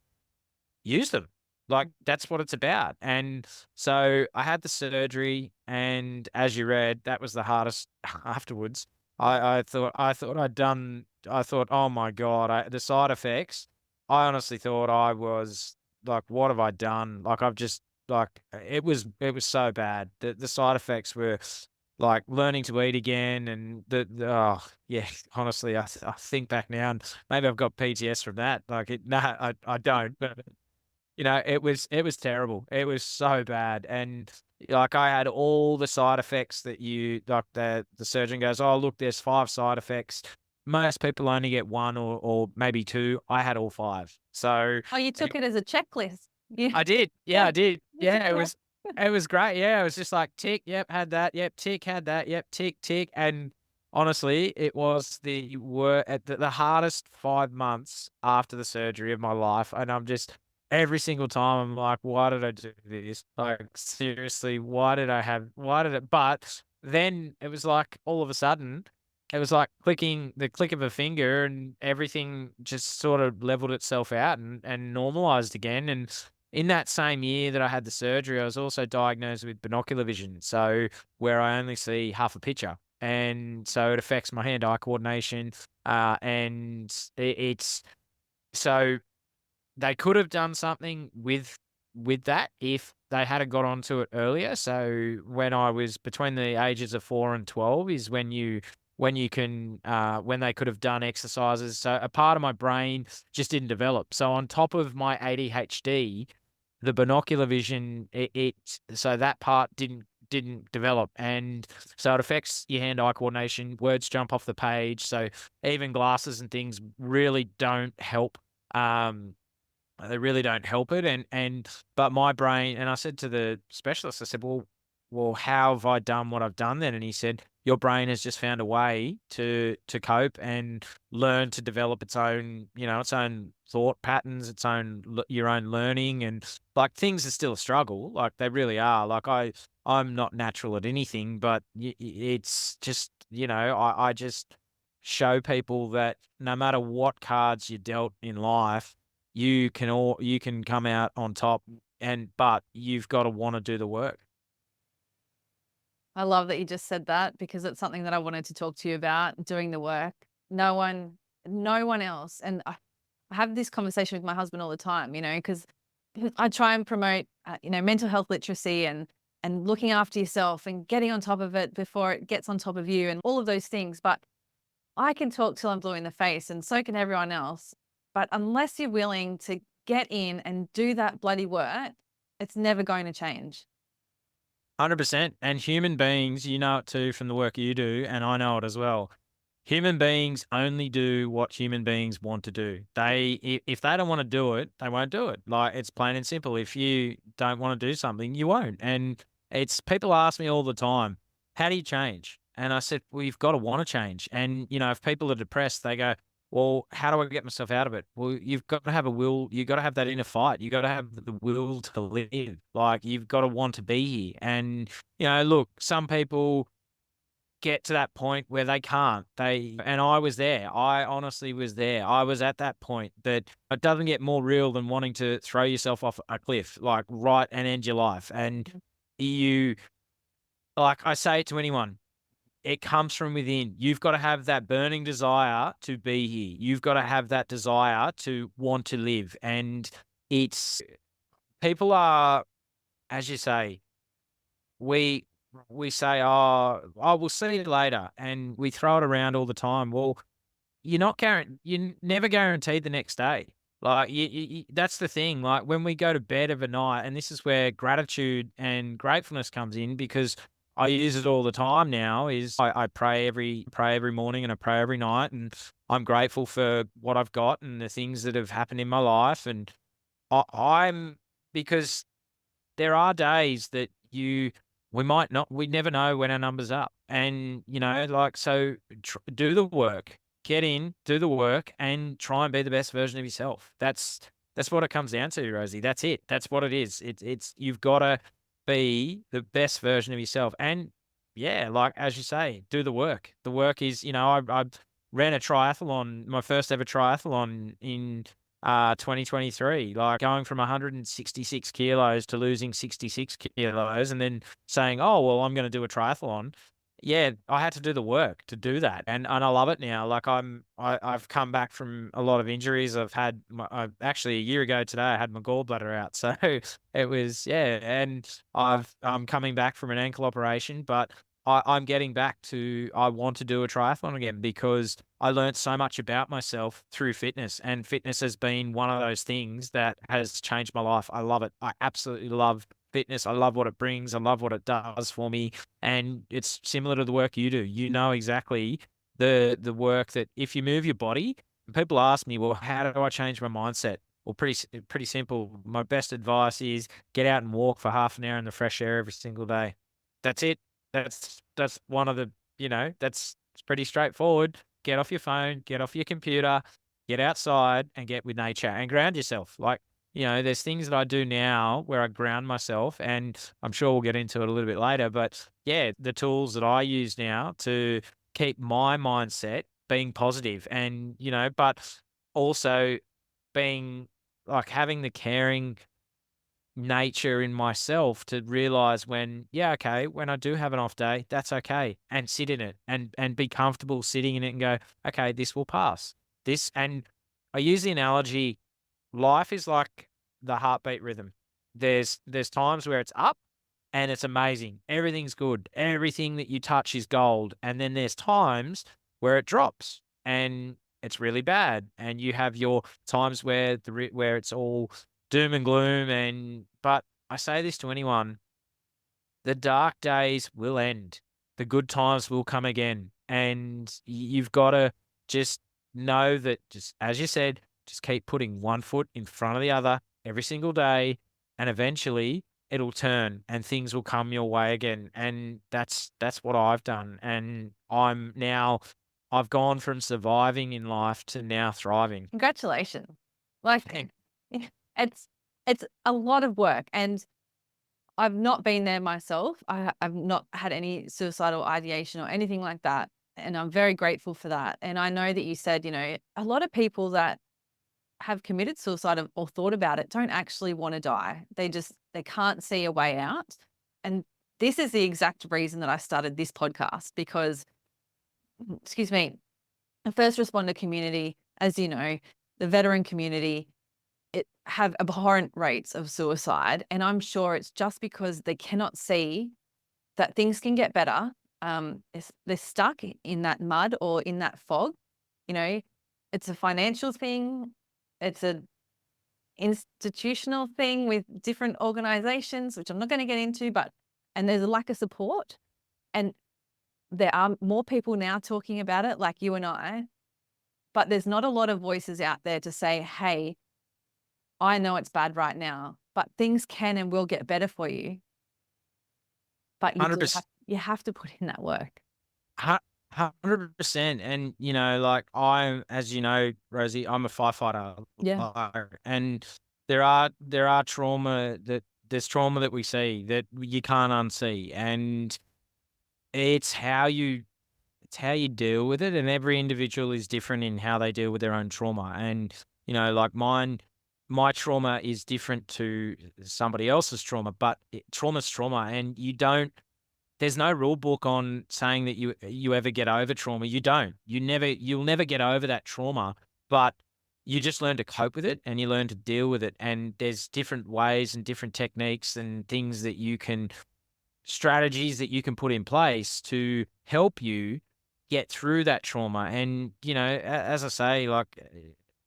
use them. Like, that's what it's about. And so I had the surgery, and as you read, that was the hardest afterwards. I thought, "Oh my God," the side effects, I honestly thought I was like, "What have I done?" Like, I've just like it was so bad. The side effects were like learning to eat again, and oh yeah, honestly, I think back now, and maybe I've got PTS from that. Like, I don't, but it was terrible. It was so bad, and, like, I had all the side effects that you like, the surgeon goes, "Oh, look, there's 5 side effects." Most people only get 1 or maybe 2. I had all 5. So, Oh, you it took it as a checklist. Yeah. I did. Yeah, Yeah. I did. That's a Yeah, it check. was it was great. Yeah, it was just like, "Tick, yep, had that. Yep, tick, had that. Yep, tick, tick." And honestly, it was the hardest 5 months after the surgery of my life, and I'm just every single time I'm like, "Why did I do this?" Like, seriously, why did it but then it was like all of a sudden, it was like clicking the click of a finger, and everything just sort of leveled itself out and normalized again. And in that same year that I had the surgery, I was also diagnosed with binocular vision, so where I only see half a picture, and so it affects my hand-eye coordination, and it's so they could have done something with that if they had got onto it earlier. So when I was between the ages of 4 and 12 is when they could have done exercises. So a part of my brain just didn't develop. So on top of my ADHD, the binocular vision, so that part didn't develop, and so it affects your hand-eye coordination, words jump off the page, so even glasses and things really don't help, they really don't help it, and but my brain, and I said to the specialist, I said, "Well, how have I done what I've done then?" And he said, "Your brain has just found a way to cope and learn to develop its own thought patterns, your own learning, and, like, things are still a struggle, like, they really are. Like, I'm not natural at anything, but it's just, I just show people that no matter what cards you're dealt in life, you can come out on top, but you've got to want to do the work. I love that you just said that because it's something that I wanted to talk to you about, doing the work. No one no one else, and I have this conversation with my husband all the time, because I try and promote, mental health literacy and looking after yourself and getting on top of it before it gets on top of you and all of those things. But I can talk till I'm blue in the face and so can everyone else. But unless you're willing to get in and do that bloody work, it's never going to change. 100%. And human beings, you know it too from the work you do, and I know it as well. Human beings only do what human beings want to do. If they don't want to do it, they won't do it. Like, it's plain and simple. If you don't want to do something, you won't. And it's people ask me all the time, how do you change? And I said, well, you've got to want to change. And if people are depressed, they go, well, how do I get myself out of it? Well, you've got to have a will. You've got to have that inner fight. You've got to have the will to live. Like, you've got to want to be here. And, look, some people get to that point where they can't. And I was there. I honestly was there. I was at that point that it doesn't get more real than wanting to throw yourself off a cliff, like, right, and end your life. And you, like I say it to anyone, it comes from within. You've got to have that burning desire to be here. You've got to have that desire to want to live. And it's people are, as you say, we we say, "Oh, I will see you later," and we throw it around all the time. Well, you're never guaranteed the next day. Like, that's the thing. Like, when we go to bed of a night, and this is where gratitude and gratefulness comes in, because I use it all the time now. Is I pray every morning and I pray every night, and I'm grateful for what I've got and the things that have happened in my life, and I'm because there are days that we never know when our number's up. And, like, so do the work, get in, do the work, and try and be the best version of yourself. That's what it comes down to, Rosie. That's it. That's what it is. You've got to be the best version of yourself. And yeah, like, as you say, do the work. The work is, I ran a triathlon, my first ever triathlon in 2023, like, going from 166 kilos to losing 66 kilos and then saying, "Oh, well, I'm gonna do a triathlon." Yeah, I had to do the work to do that, and I love it now. Like, I've come back from a lot of injuries. Actually, a year ago today, I had my gallbladder out, so it was, yeah, and I'm coming back from an ankle operation, but I'm getting back to, I want to do a triathlon again because I learned so much about myself through fitness, and fitness has been one of those things that has changed my life. I love it. I absolutely love fitness. I love what it brings. I love what it does for me. And it's similar to the work you do. You know exactly the work that if you move your body, and people ask me, well, how do I change my mindset? Well, pretty simple. My best advice is get out and walk for half an hour in the fresh air every single day. That's it. That's one of the, it's pretty straightforward. Get off your phone, get off your computer, get outside and get with nature and ground yourself. Like, there's things that I do now where I ground myself, and I'm sure we'll get into it a little bit later, but yeah, the tools that I use now to keep my mindset being positive and, but also being, like, having the caring nature in myself to realize when, yeah, okay, when I do have an off day, that's okay, and sit in it and be comfortable sitting in it and go, okay, this will pass. And I use the analogy, life is like the heartbeat rhythm. There's times where it's up and it's amazing. Everything's good. Everything that you touch is gold. And then there's times where it drops and it's really bad. And you have your times where where it's all doom and gloom. But I say this to anyone, the dark days will end. The good times will come again. And you've got to just know that, just as you said, just keep putting one foot in front of the other every single day. And eventually it'll turn and things will come your way again. And that's what I've done. And I've gone from surviving in life to now thriving. Congratulations. Like, Thank it's it's a lot of work, and I've not been there myself. I've not had any suicidal ideation or anything like that, and I'm very grateful for that. And I know that you said, a lot of people that have committed suicide or thought about it don't actually want to die. They can't see a way out. And this is the exact reason that I started this podcast because, excuse me, the first responder community, as you know, the veteran community, it have abhorrent rates of suicide. And I'm sure it's just because they cannot see that things can get better. They're stuck in that mud or in that fog. You know, it's a financial thing. It's a institutional thing with different organizations, which I'm not going to get into, and there's a lack of support. And there are more people now talking about it, like you and I, but there's not a lot of voices out there to say, hey, I know it's bad right now, but things can and will get better for you. But 100%. you have to put in that work. 100%. And, like as you know, Rosie, I'm a firefighter. Yeah. And there's trauma that we see that you can't unsee. And it's how you deal with it. And every individual is different in how they deal with their own trauma. And, like my trauma is different to somebody else's trauma, but trauma's trauma. And there's no rule book on saying that you ever get over trauma. You don't. You'll never get over that trauma, but you just learn to cope with it and you learn to deal with it. And there's different ways and different techniques and strategies that you can put in place to help you get through that trauma. And, as I say, like,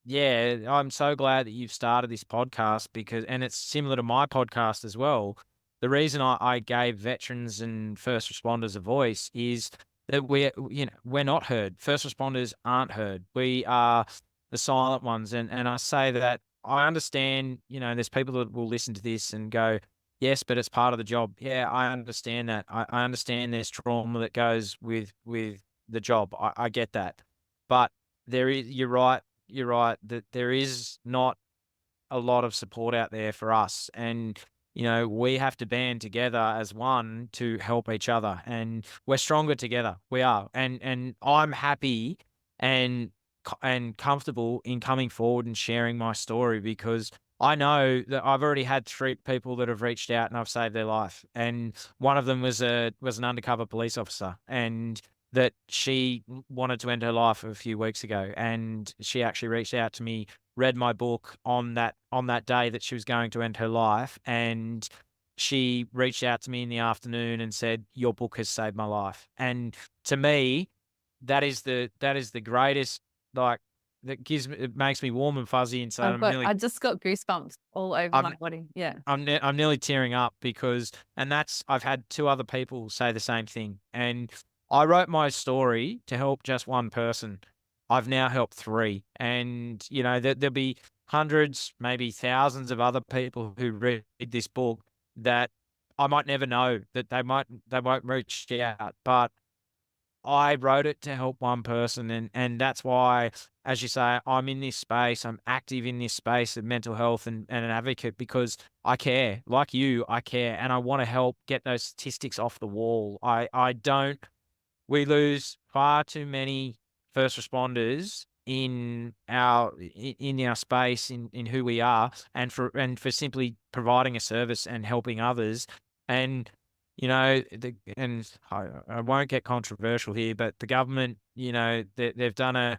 yeah, I'm so glad that you've started this podcast and it's similar to my podcast as well. The reason I gave veterans and first responders a voice is that we're not heard. First responders aren't heard. We are the silent ones. And I say that I understand, there's people that will listen to this and go, yes, but it's part of the job. Yeah, I understand that. I understand there's trauma that goes with the job. I get that. But you're right, that there is not a lot of support out there for us. And we have to band together as one to help each other, and we're stronger together. We are, and I'm happy and comfortable in coming forward and sharing my story because I know that I've already had 3 people that have reached out and I've saved their life, and one of them was an undercover police officer, and that she wanted to end her life a few weeks ago, and she actually reached out to me, read my book on that day that she was going to end her life, and she reached out to me in the afternoon and said, "Your book has saved my life." And to me, that is the greatest, like, it makes me warm and fuzzy inside. I just got goosebumps all over I'm my body. Yeah. I'm nearly tearing up because, and I've had 2 other people say the same thing. And I wrote my story to help just one person. I've now helped 3, and there'll be hundreds, maybe thousands of other people who read this book that I might never know, that they won't reach out, but I wrote it to help one person, and that's why, as you say, I'm in this space. I'm active in this space of mental health and an advocate because I care. Like you, I care, and I want to help get those statistics off the wall. I don't. We lose far too many first responders in our space, in who we are, and for simply providing a service and helping others. And and I won't get controversial here, but the government, they've done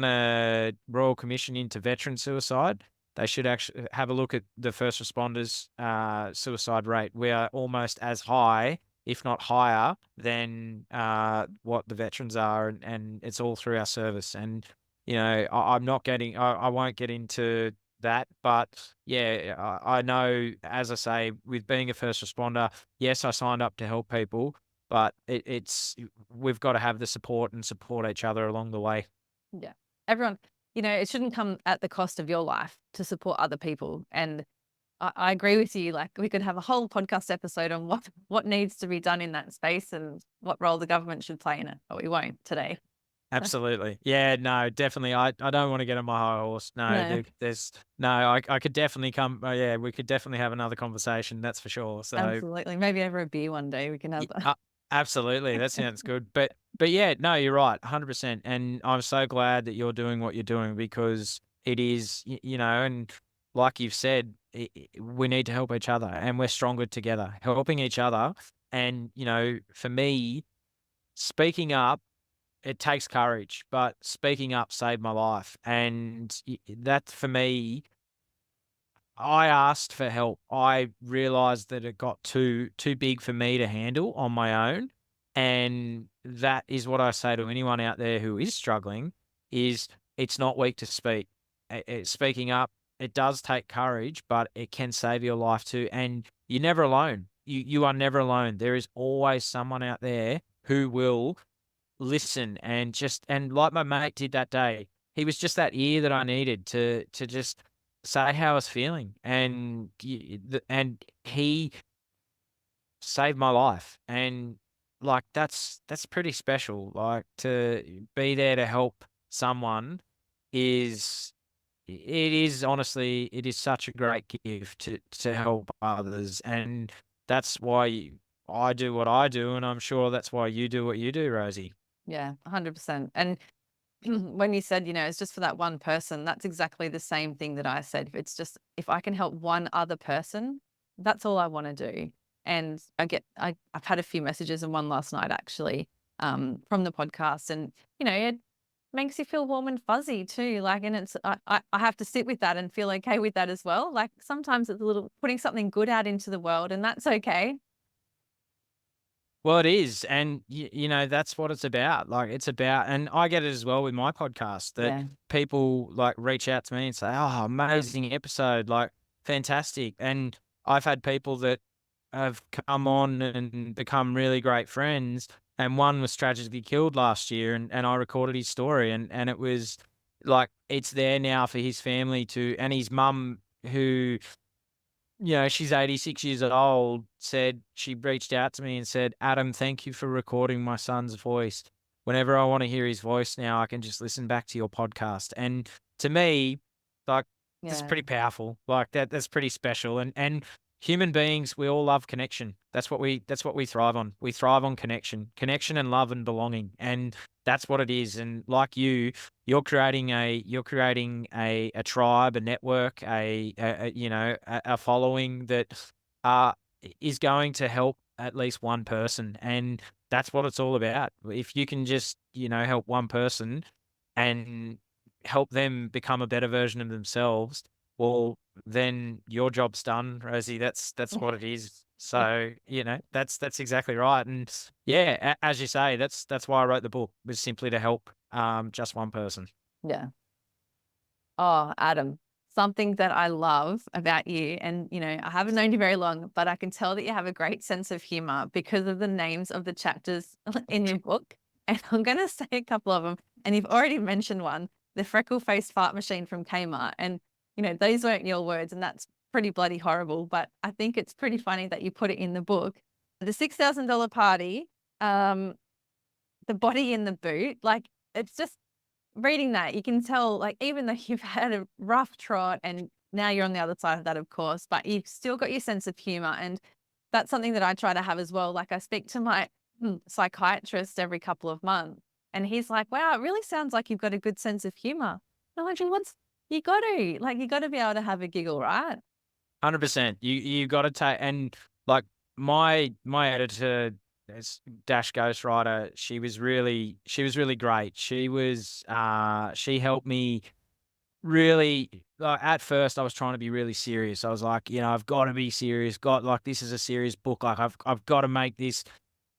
a royal commission into veteran suicide. They should actually have a look at the first responders' suicide rate. We are almost as high, if not higher, than what the veterans are, and it's all through our service. And I'm not getting. I won't get into that, but yeah, I know, as I say, with being a first responder, yes, I signed up to help people, but we've got to have the support and support each other along the way. Yeah. Everyone, it shouldn't come at the cost of your life to support other people. And I agree with you. Like, we could have a whole podcast episode on what needs to be done in that space and what role the government should play in it, but we won't today. Absolutely. Yeah, no, definitely. I don't want to get on my high horse. No, No. I could definitely come. Yeah, we could definitely have another conversation. That's for sure. So Absolutely. Maybe over a beer one day we can have that. absolutely. That sounds good. But yeah, no, you're right. 100%. And I'm so glad that you're doing what you're doing because It is, and like you've said, we need to help each other, and we're stronger together, helping each other. And, for me, speaking up, it takes courage, but speaking up saved my life. And that for me, I asked for help. I realized that it got too big for me to handle on my own. And that is what I say to anyone out there who is struggling is it's not weak to speak. Speaking up, it does take courage, but it can save your life too. And you're never alone. You are never alone. There is always someone out there who will listen and like my mate did that day. He was just that ear that I needed to just say how I was feeling, and and he saved my life, and like that's pretty special. Like to be there to help someone is it is honestly it is such a great gift to help others, and that's why I do what I do, and I'm sure that's why you do what you do, Rosie. Yeah, 100%. And when you said, it's just for that one person, that's exactly the same thing that I said. If it's just, if I can help one other person, that's all I want to do. And I've had a few messages and one last night actually, from the podcast, and, it makes you feel warm and fuzzy too. Like, and I have to sit with that and feel okay with that as well. Like sometimes it's a little putting something good out into the world, and that's okay. Well, it is, and that's what it's about. Like it's about, and I get it as well with my podcast that Yeah. people like reach out to me and say, "Oh, amazing episode! Like fantastic!" And I've had people that have come on and become really great friends. And one was tragically killed last year, and I recorded his story, and it was like it's there now for his family to, and his mum who she's 86 years old, said she reached out to me and said, "Adam, thank you for recording my son's voice. Whenever I want to hear his voice now, I can just listen back to your podcast." And to me, like, that's Yeah. pretty powerful. Like that's pretty special. And human beings, we all love connection. That's what we thrive on. We thrive on connection and love and belonging. And that's what it is. And like you're creating a tribe, a network, a following that uh is going to help at least one person, and that's what it's all about. If you can just help one person and help them become a better version of themselves, well, then your job's done, Rosie. That's what it is. So that's exactly right. And yeah, as you say, that's why I wrote the book, was simply to help just one person. Yeah. Oh, Adam, something that I love about you, and I haven't known you very long, but I can tell that you have a great sense of humor because of the names of the chapters in your book. And I'm going to say a couple of them. And you've already mentioned one, the freckle-faced fart machine from Kmart. And, those weren't your words, and that's pretty bloody horrible. But I think it's pretty funny that you put it in the book. The $6,000 party, the body in the boot, like it's just reading that, you can tell, like, even though you've had a rough trot and now you're on the other side of that, of course, but you've still got your sense of humor. And that's something that I try to have as well. Like, I speak to my psychiatrist every couple of months, and he's like, wow, it really sounds like you've got a good sense of humor. I'm like, "Well, you got to, you got to be able to have a giggle, right?" 100%. You got to take, and like my editor, as Dash Ghostwriter, she was really great. She helped me really. Like, at first, I was trying to be really serious. I was like, I've got to be serious. Got like this is a serious book. Like I've got to make this.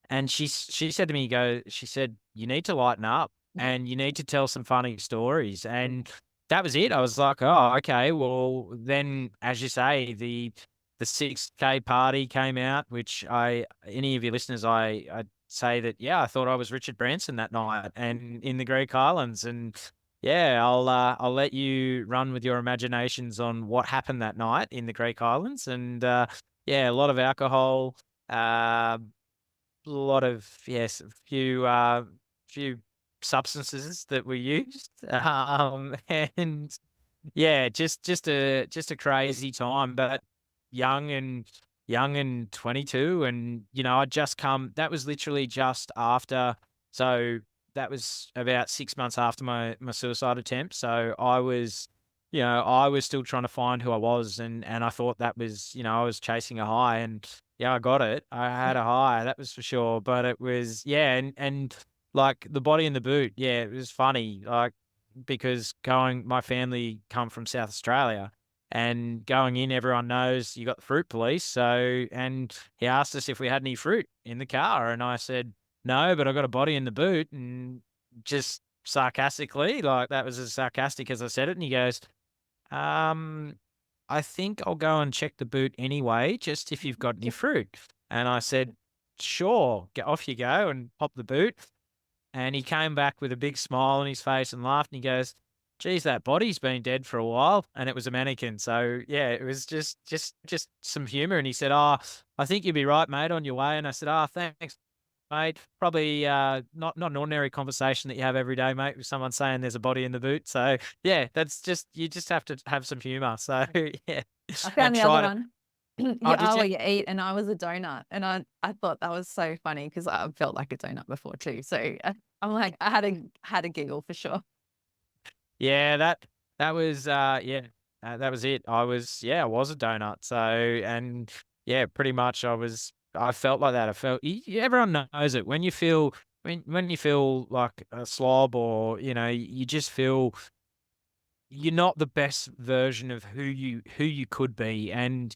And she said to me, she said, you need to lighten up and you need to tell some funny stories. And that was it. I was like, oh, okay. Well, then, as you say, the 6K party came out, which any of your listeners, I say that, yeah, I thought I was Richard Branson that night and in the Greek Islands. And yeah, I'll let you run with your imaginations on what happened that night in the Greek Islands. And yeah, a lot of alcohol, uh, a lot of yes, a few substances that were used, and yeah, just a crazy time, but young and young and 22, and I just come. That was literally just after. So that was about 6 months after my suicide attempt. So I was I was still trying to find who I was, and I thought that was, I was chasing a high, and yeah, I got it. I had a high, that was for sure. But it was, yeah, and like the body in the boot, yeah, it was funny, like because my family come from South Australia, and going in, everyone knows you got the fruit police. So, and he asked us if we had any fruit in the car, and I said no, but I got a body in the boot, and just sarcastically, like that was as sarcastic as I said it, and he goes, um, I think I'll go and check the boot anyway, just if you've got any fruit. And I said, sure, get off you go, and pop the boot. And he came back with a big smile on his face and laughed. And he goes, geez, that body's been dead for a while. And it was a mannequin. So yeah, it was just some humor. And he said, oh, I think you'll be right, mate, on your way. And I said, oh, thanks, mate. Probably not an ordinary conversation that you have every day, mate, with someone saying there's a body in the boot. So yeah, that's just you just have to have some humor. So yeah, I and found the other try to. one. Oh, You did are you? what you eat, and I was a donut, and I thought that was so funny because I felt like a donut before too. So I'm like, I had a giggle for sure. Yeah, that was yeah, that was it. I was a donut. So, and yeah, pretty much I felt like that. I felt everyone knows it when you feel when you feel like a slob, or you just feel you're not the best version of who you could be. And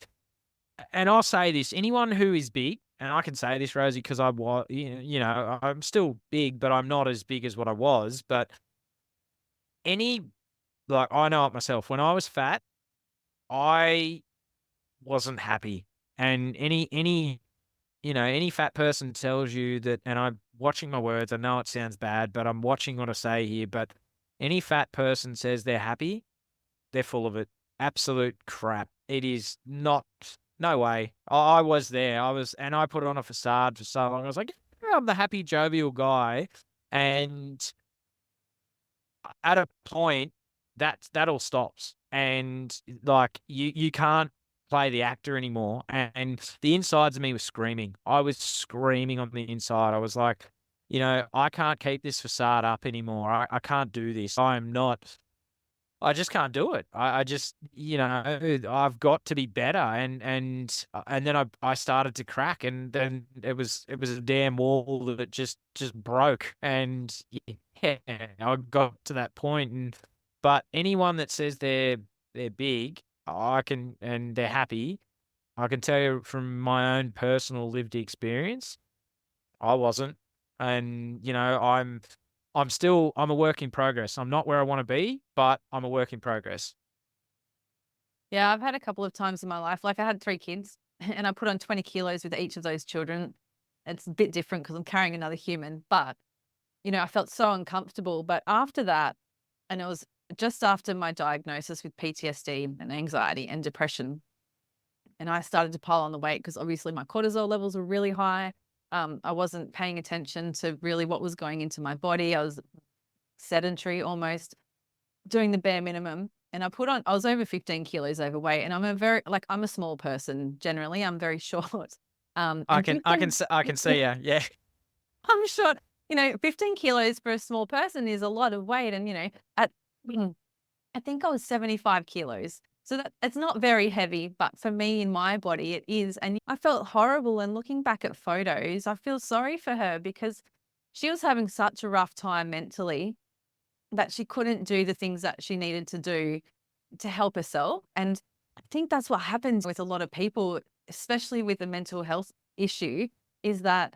I'll say this, anyone who is big, and I can say this, Rosie, because I'm still big, but I'm not as big as what I was. But any like I know it myself. When I was fat, I wasn't happy. And any fat person tells you that, and I'm watching my words, I know it sounds bad, but I'm watching what I say here. But any fat person says they're happy, they're full of it. Absolute crap. It is not, no way. I was there. And I put on a facade for so long. I was like, "Yeah, I'm the happy, jovial guy." And at a point, that all stops, and like you can't play the actor anymore. And the insides of me was screaming. I was screaming on the inside. I was like, I can't keep this facade up anymore. I can't do this. I just can't do it. I just, I've got to be better. And then I started to crack, and then it was a damn wall that just broke. And yeah, I got to that point. But anyone that says they're big, and they're happy, I can tell you from my own personal lived experience, I wasn't. And I'm a work in progress. I'm not where I want to be, but I'm a work in progress. Yeah, I've had a couple of times in my life. Like I had 3 kids, and I put on 20 kilos with each of those children. It's a bit different because I'm carrying another human, but I felt so uncomfortable. But after that, and it was just after my diagnosis with PTSD and anxiety and depression, and I started to pile on the weight because obviously my cortisol levels were really high. I wasn't paying attention to really what was going into my body. I was sedentary almost, doing the bare minimum. And I was over 15 kilos overweight, and I'm a small person generally. I'm very short. I And can I can 15, s- I can see ya. Yeah. I'm short. 15 kilos for a small person is a lot of weight. And, at I think I was 75 kilos. So that it's not very heavy, but for me in my body, it is. And I felt horrible. And looking back at photos, I feel sorry for her because she was having such a rough time mentally that she couldn't do the things that she needed to do to help herself. And I think that's what happens with a lot of people, especially with a mental health issue, is that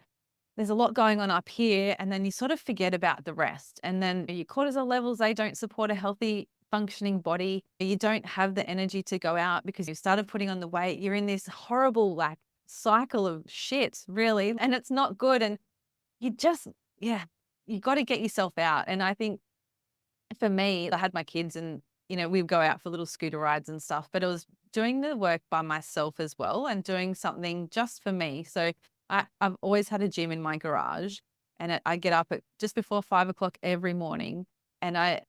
there's a lot going on up here, and then you sort of forget about the rest. And then your cortisol levels, they don't support a healthy functioning body. You don't have the energy to go out because you started putting on the weight. You're in this horrible like cycle of shit, really. And it's not good. And you just, yeah, you got to get yourself out. And I think for me, I had my kids, and, we'd go out for little scooter rides and stuff, but it was doing the work by myself as well and doing something just for me. So I've always had a gym in my garage, and I get up at just before 5 o'clock every morning. And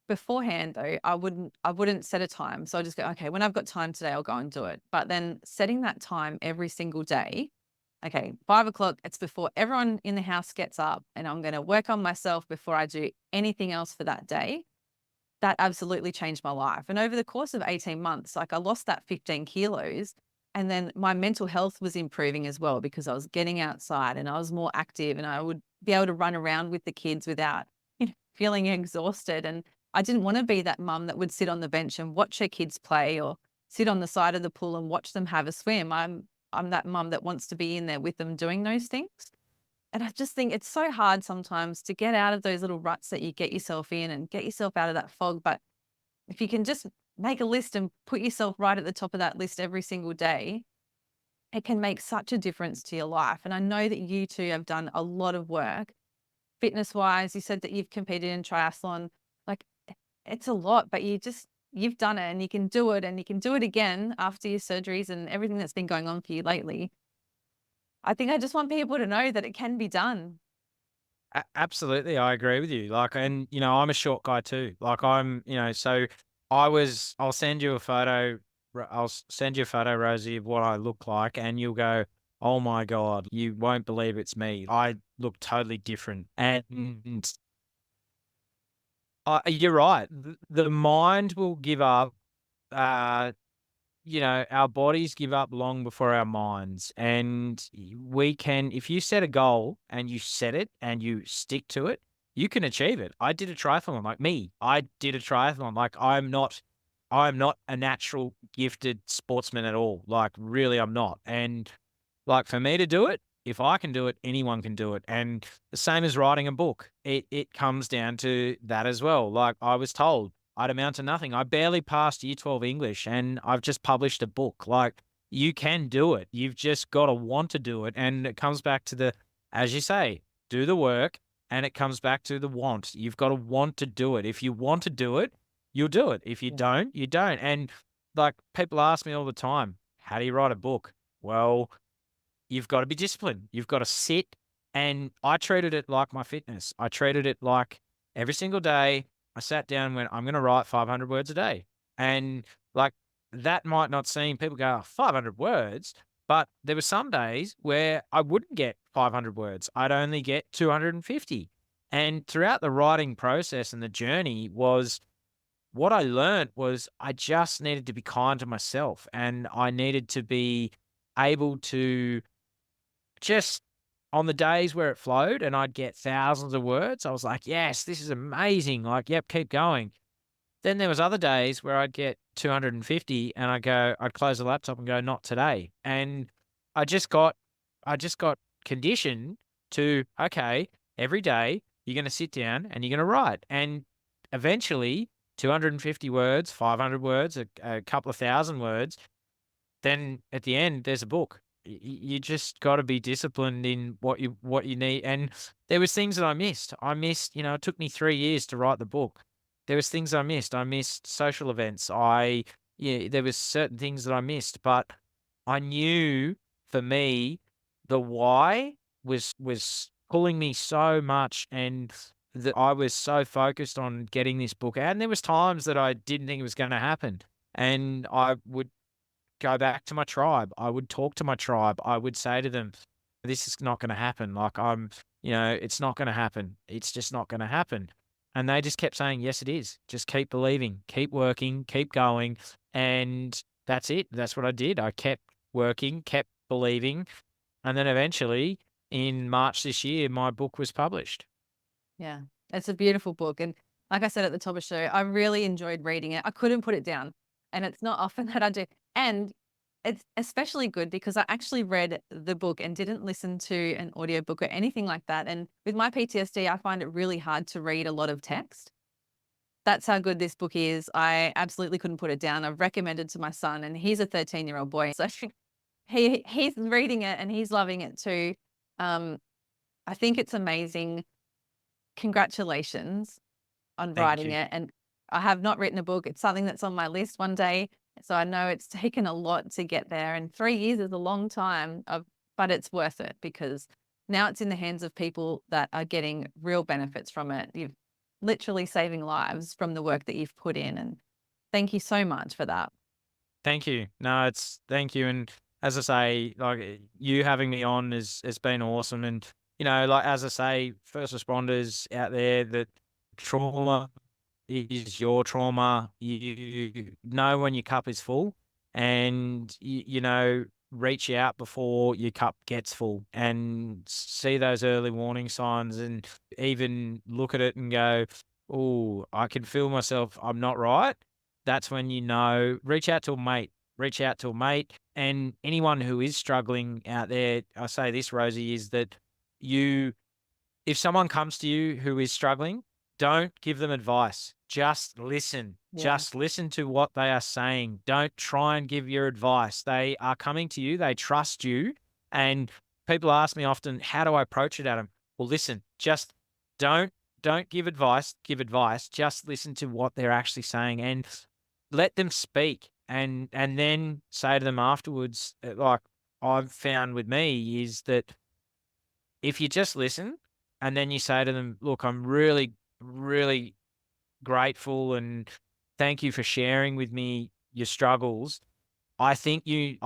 beforehand though, I wouldn't set a time. So I just go, okay, when I've got time today, I'll go and do it. But then setting that time every single day, okay, 5 o'clock, it's before everyone in the house gets up, and I'm going to work on myself before I do anything else for that day. that absolutely changed my life. And over the course of 18 months, like I lost that 15 kilos. And then my mental health was improving as well because I was getting outside and I was more active and I would be able to run around with the kids without, feeling exhausted. And I didn't want to be that mum that would sit on the bench and watch her kids play or sit on the side of the pool and watch them have a swim. I'm that mum that wants to be in there with them doing those things. And I just think it's so hard sometimes to get out of those little ruts that you get yourself in and get yourself out of that fog. But if you can just make a list and put yourself right at the top of that list every single day, it can make such a difference to your life. And I know that you two have done a lot of work fitness wise. You said that you've competed in triathlon. Like it's a lot, but you've done it and you can do it and you can do it again after your surgeries and everything that's been going on for you lately. I think I just want people to know that it can be done. Absolutely, I agree with you. Like, and I'm a short guy too. Like, so I'll send you a photo. Send you a photo, Rosie, of what I look like, and you'll go, "Oh my God, you won't believe it's me. I look totally different." And you're right. The mind will give up. Uh, our bodies give up long before our minds. And we can, if you set a goal and you set it and you stick to it, you can achieve it. I did a triathlon like me. I did a triathlon. Like I'm not a natural gifted sportsman at all. Like really, I'm not. And like for me to do it, if I can do it, anyone can do it. And the same as writing a book. It comes down to that as well. Like I was told I'd amount to nothing. I barely passed year 12 English and I've just published a book. Like you can do it. You've just got to want to do it. And it comes back to as you say, do the work, and it comes back to the want. You've got to want to do it. If you want to do it, you'll do it. If you Yeah. don't, you don't. And like people ask me all the time, how do you write a book? Well, you've got to be disciplined. You've got to sit. And I treated it like my fitness. I treated it like every single day I sat down and went, I'm going to write 500 words a day. And like that might not seem, people go, 500 words. But there were some days where I wouldn't get 500 words. I'd only get 250. And throughout the writing process and the journey was what I learned was I just needed to be kind to myself, and I needed to be able to just on the days where it flowed and I'd get thousands of words, I was like, "Yes, this is amazing." Like, "Yep, keep going." Then there was other days where I'd get 250 and I'd close the laptop and go, "Not today." And I just got I just got conditioned to, okay, every day you're gonna sit down and you're gonna write. And eventually 250 words, 500 words, a couple of thousand words, then at the end, there's a book. You just gotta be disciplined in what you need, and there was things that I missed. It took me 3 years to write the book. There was things I missed. I missed social events. There was certain things that I missed, but I knew for me, the why was pulling me so much, and that I was so focused on getting this book out, and there was times that I didn't think it was gonna happen, and I would go back to my tribe. I would talk to my tribe. I would say to them, "This is not gonna happen." Like, it's not gonna happen. It's just not gonna happen. And they just kept saying, "Yes, it is. Just keep believing, keep working, keep going." And that's it. That's what I did. I kept working, kept believing, and then eventually in March this year, my book was published. Yeah, it's a beautiful book. And like I said at the top of the show, I really enjoyed reading it. I couldn't put it down. And it's not often that I do. And it's especially good because I actually read the book and didn't listen to an audiobook or anything like that. And with my PTSD, I find it really hard to read a lot of text. That's how good this book is. I absolutely couldn't put it down. I've recommended to my son, and he's a 13-year-old boy. So he's reading it and he's loving it too. Um, I think it's amazing. Congratulations on Thank writing you. it, and I have not written a book. It's something that's on my list one day, so I know it's taken a lot to get there, and 3 years is a long time but it's worth it because now it's in the hands of people that are getting real benefits from it. You've literally saving lives from the work that you've put in, and thank you so much for that. Thank you. No, thank you. And as I say, like you having me on has been awesome. And like as I say, first responders out there, that trauma. is your trauma. You know when your cup is full, and reach out before your cup gets full, and see those early warning signs, and even look at it and go, "Oh, I can feel myself. I'm not right." That's when reach out to a mate. Reach out to a mate, and anyone who is struggling out there. I say this, Rosie, is that you if someone comes to you who is struggling, don't give them advice. Just listen. Yeah. Just listen to what they are saying. Don't try and give your advice. They are coming to you. They trust you. And people ask me often, how do I approach it, Adam? Well, listen, just don't don't give advice. Give advice. Just listen to what they're actually saying and let them speak. And then say to them afterwards, like I've found with me, is that if you just listen and then you say to them, "Look, I'm really, really grateful and thank you for sharing with me your struggles. I think you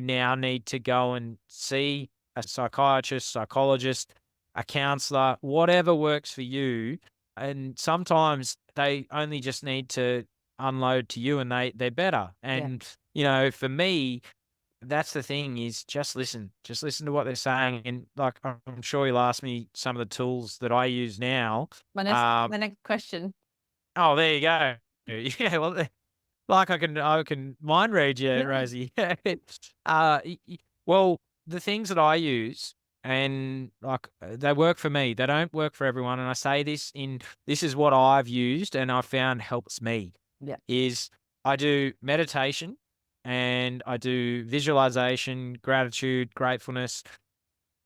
now need to go and see a psychiatrist, psychologist, a counselor, whatever works for you." And sometimes they only just need to unload to you and they're better. Yeah. And, for me, that's the thing, is just listen. Just listen to what they're saying, and, like, I'm sure you'll ask me some of the tools that I use now. My next question. Oh, there you go. Yeah, well, like I can mind read you, Yeah. Rosie. Well, the things that I use, and, like, they work for me. They don't work for everyone, and I say this is what I've used and I found helps me, Yeah. is I do meditation and I do visualization, gratitude, gratefulness,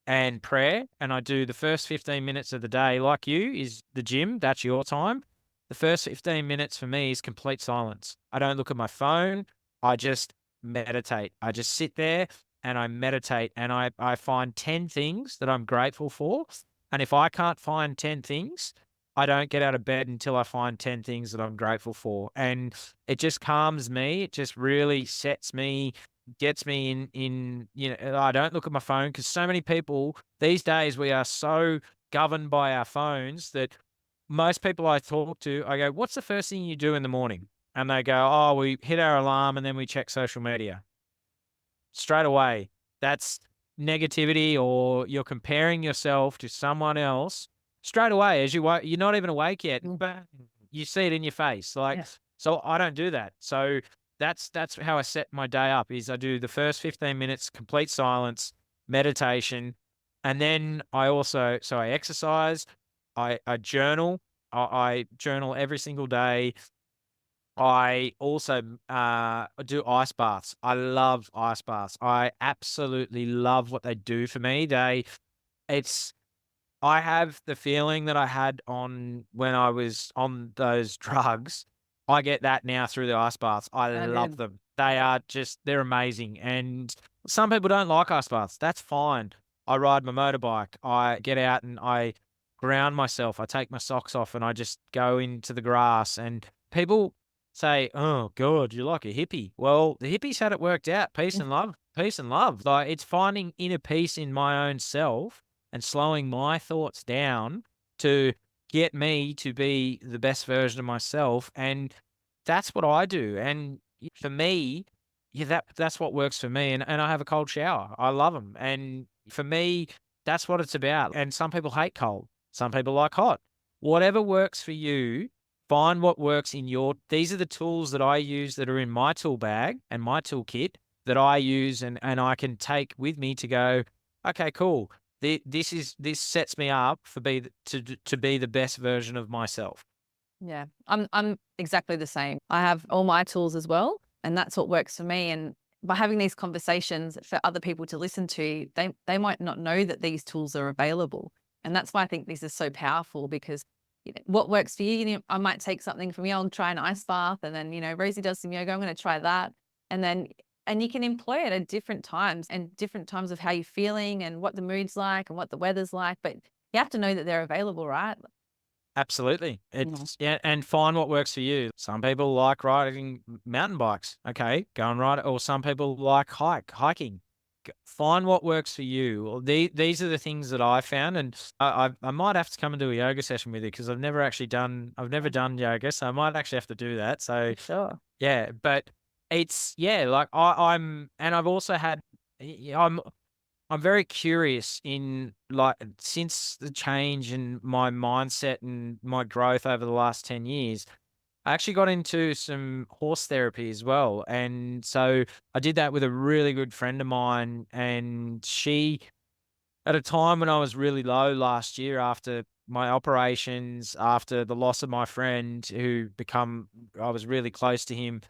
and prayer. And I do the first 15 minutes of the day, like you, is the gym. That's your time. The first 15 minutes for me is complete silence. I don't look at my phone. I just meditate. I just sit there and I meditate, and I find 10 things that I'm grateful for. And if I can't find 10 things, I don't get out of bed until I find 10 things that I'm grateful for. And it just calms me. It just really gets me I don't look at my phone, because so many people these days, we are so governed by our phones that most people I talk to, I go, "What's the first thing you do in the morning?" And they go, "Oh, we hit our alarm and then we check social media." Straight away, that's negativity, or you're comparing yourself to someone else straight away as you're not even awake yet, Mm. bang, you see it in your face. Like, Yeah. so I don't do that. So that's how I set my day up, is I do the first 15 minutes complete silence, meditation, and then I exercise, I journal. I journal every single day. I also, do ice baths. I love ice baths. I absolutely love what they do for me. It's I have the feeling that I had on when I was on those drugs. I get that now through the ice baths. I Oh, love good. them. They're amazing. And some people don't like ice baths. That's fine. I ride my motorbike. I get out and I ground myself. I take my socks off and I just go into the grass. And people say, "Oh God, you're like a hippie." Well, the hippies had it worked out. Peace and love. Peace and love. Like, it's finding inner peace in my own self and slowing my thoughts down to get me to be the best version of myself. And that's what I do. And for me, yeah, that's what works for me. And I have a cold shower. I love them. And for me, that's what it's about. And some people hate cold. Some people like hot. Whatever works for you, find what works in these are the tools that I use that are in my tool bag and my toolkit that I use, and I can take with me to go, okay, cool. This sets me up to be the best version of myself. Yeah. I'm exactly the same. I have all my tools as well, and that's what works for me. And by having these conversations for other people to listen to, they might not know that these tools are available. And that's why I think this is so powerful, because what works for you, I might take something from you. I'll try an ice bath, and then, Rosie does some yoga. I'm going to try that. And you can employ it at different times, and different times of how you're feeling and what the mood's like and what the weather's like. But you have to know that they're available, right? Absolutely. Yeah. Yeah, and find what works for you. Some people like riding mountain bikes. Okay, go and ride it. Or some people like hiking. like, find what works for you. Or these are the things that I found, and I might have to come and do a yoga session with you because I've never done yoga, so I might actually have to do that. So Sure. yeah, but it's like I'm, and I've also had, I'm very curious in, like, since the change in my mindset and my growth over the last 10 years. I actually got into some horse therapy as well. And so I did that with a really good friend of mine. And she, at a time when I was really low last year after my operations, after the loss of my friend I was really close to him,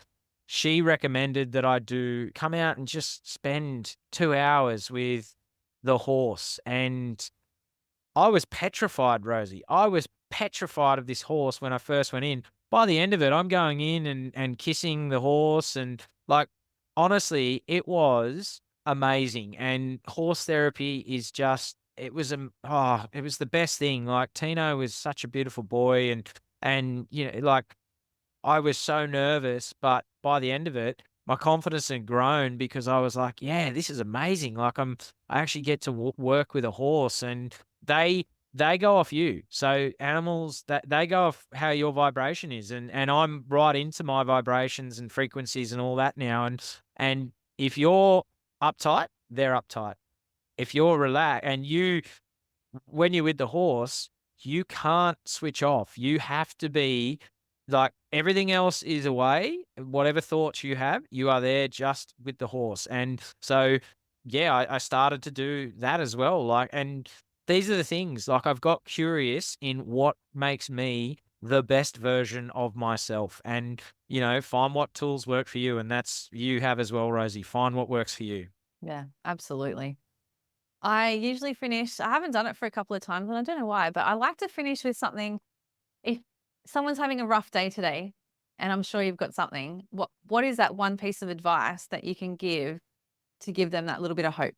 she recommended that I come out and just spend 2 hours with the horse. And I was petrified, Rosie. I was petrified of this horse when I first went in. By the end of it, I'm going in and kissing the horse, and, like, honestly, it was amazing. And horse therapy is just, it was the best thing. Like, Tino was such a beautiful boy, and like, I was so nervous, but by the end of it, my confidence had grown because I was like, "Yeah, this is amazing." Like, I actually get to work with a horse, and they they go off you. So animals, that they go off how your vibration is, and I'm right into my vibrations and frequencies and all that now. And if you're uptight, they're uptight. If you're relaxed, and when you're with the horse, you can't switch off. You have to be, like, everything else is away. Whatever thoughts you have, you are there just with the horse. And so, yeah, I started to do that as well. Like, and these are the things, like, I've got curious in what makes me the best version of myself, and, find what tools work for you. And that's, you have as well, Rosie. Find what works for you. Yeah, absolutely. I usually finish, I haven't done it for a couple of times and I don't know why, but I like to finish with something. If someone's having a rough day today, and I'm sure you've got something, what is that one piece of advice that you can give to give them that little bit of hope?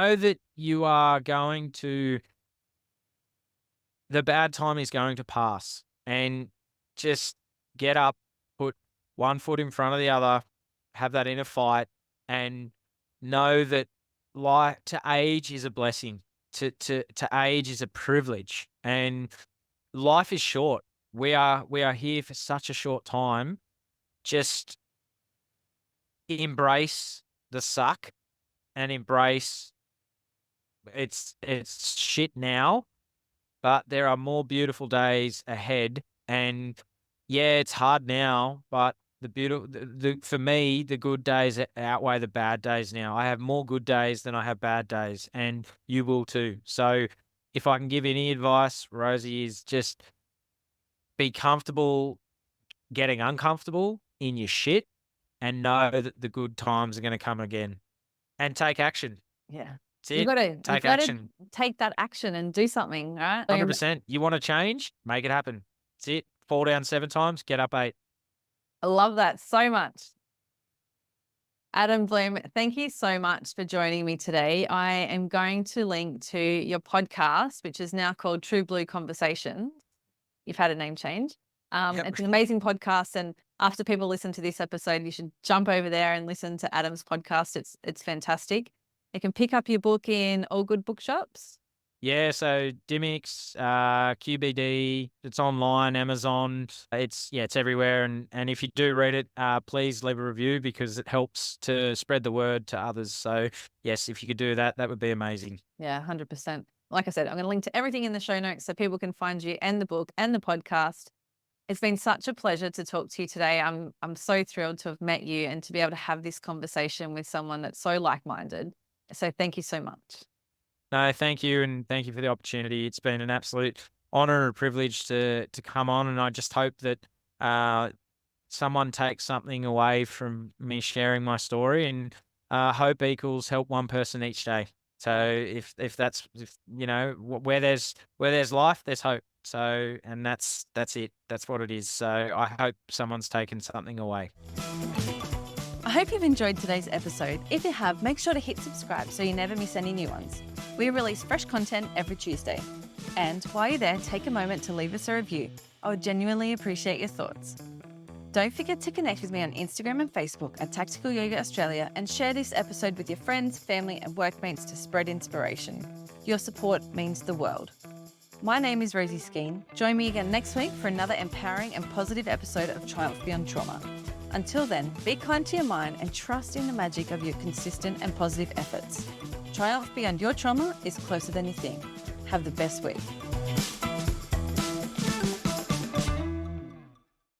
Know that you are going to, the bad time is going to pass, and just get up, put one foot in front of the other, have that inner fight, and know that, like, to age is a blessing. To age is a privilege, and life is short. We are here for such a short time. Just embrace the suck, and embrace, it's shit now, but there are more beautiful days ahead. And yeah, it's hard now, but for me, the good days outweigh the bad days now. I have more good days than I have bad days, and you will too. So if I can give any advice, Rosie, is just be comfortable getting uncomfortable in your shit, and know that the good times are going to come again, and take action. Yeah. That's You've it. gotta you've Take gotta action. take that action and do something, right? 100%. You want to change? Make it happen. That's it. Fall down 7 times, get up 8. I love that so much. Adam Blum, thank you so much for joining me today. I am going to link to your podcast, which is now called True Blue Conversations. You've had a name change. Yep. It's an amazing podcast, and after people listen to this episode, you should jump over there and listen to Adam's podcast. It's fantastic. You can pick up your book in all good bookshops. Yeah, so Dimmicks, QBD, it's online, Amazon. It's everywhere. And if you do read it, please leave a review because it helps to spread the word to others. So yes, if you could do that, that would be amazing. Yeah, 100%. Like I said, I'm going to link to everything in the show notes so people can find you and the book and the podcast. It's been such a pleasure to talk to you today. I'm so thrilled to have met you and to be able to have this conversation with someone that's so like-minded. So thank you so much. No, thank you, and thank you for the opportunity. It's been an absolute honor and a privilege to come on, and I just hope that someone takes something away from me sharing my story. And hope equals help one person each day. So if where there's life, there's hope. So, and that's it. That's what it is. So I hope someone's taken something away. I hope you've enjoyed today's episode. If you have, make sure to hit subscribe so you never miss any new ones. We release fresh content every Tuesday. And while you're there, take a moment to leave us a review. I would genuinely appreciate your thoughts. Don't forget to connect with me on Instagram and Facebook at Tactical Yoga Australia and share this episode with your friends, family, and workmates to spread inspiration. Your support means the world. My name is Rosie Skeen. Join me again next week for another empowering and positive episode of Triumph Beyond Trauma. Until then, be kind to your mind and trust in the magic of your consistent and positive efforts. Triumph beyond your trauma is closer than you think. Have the best week.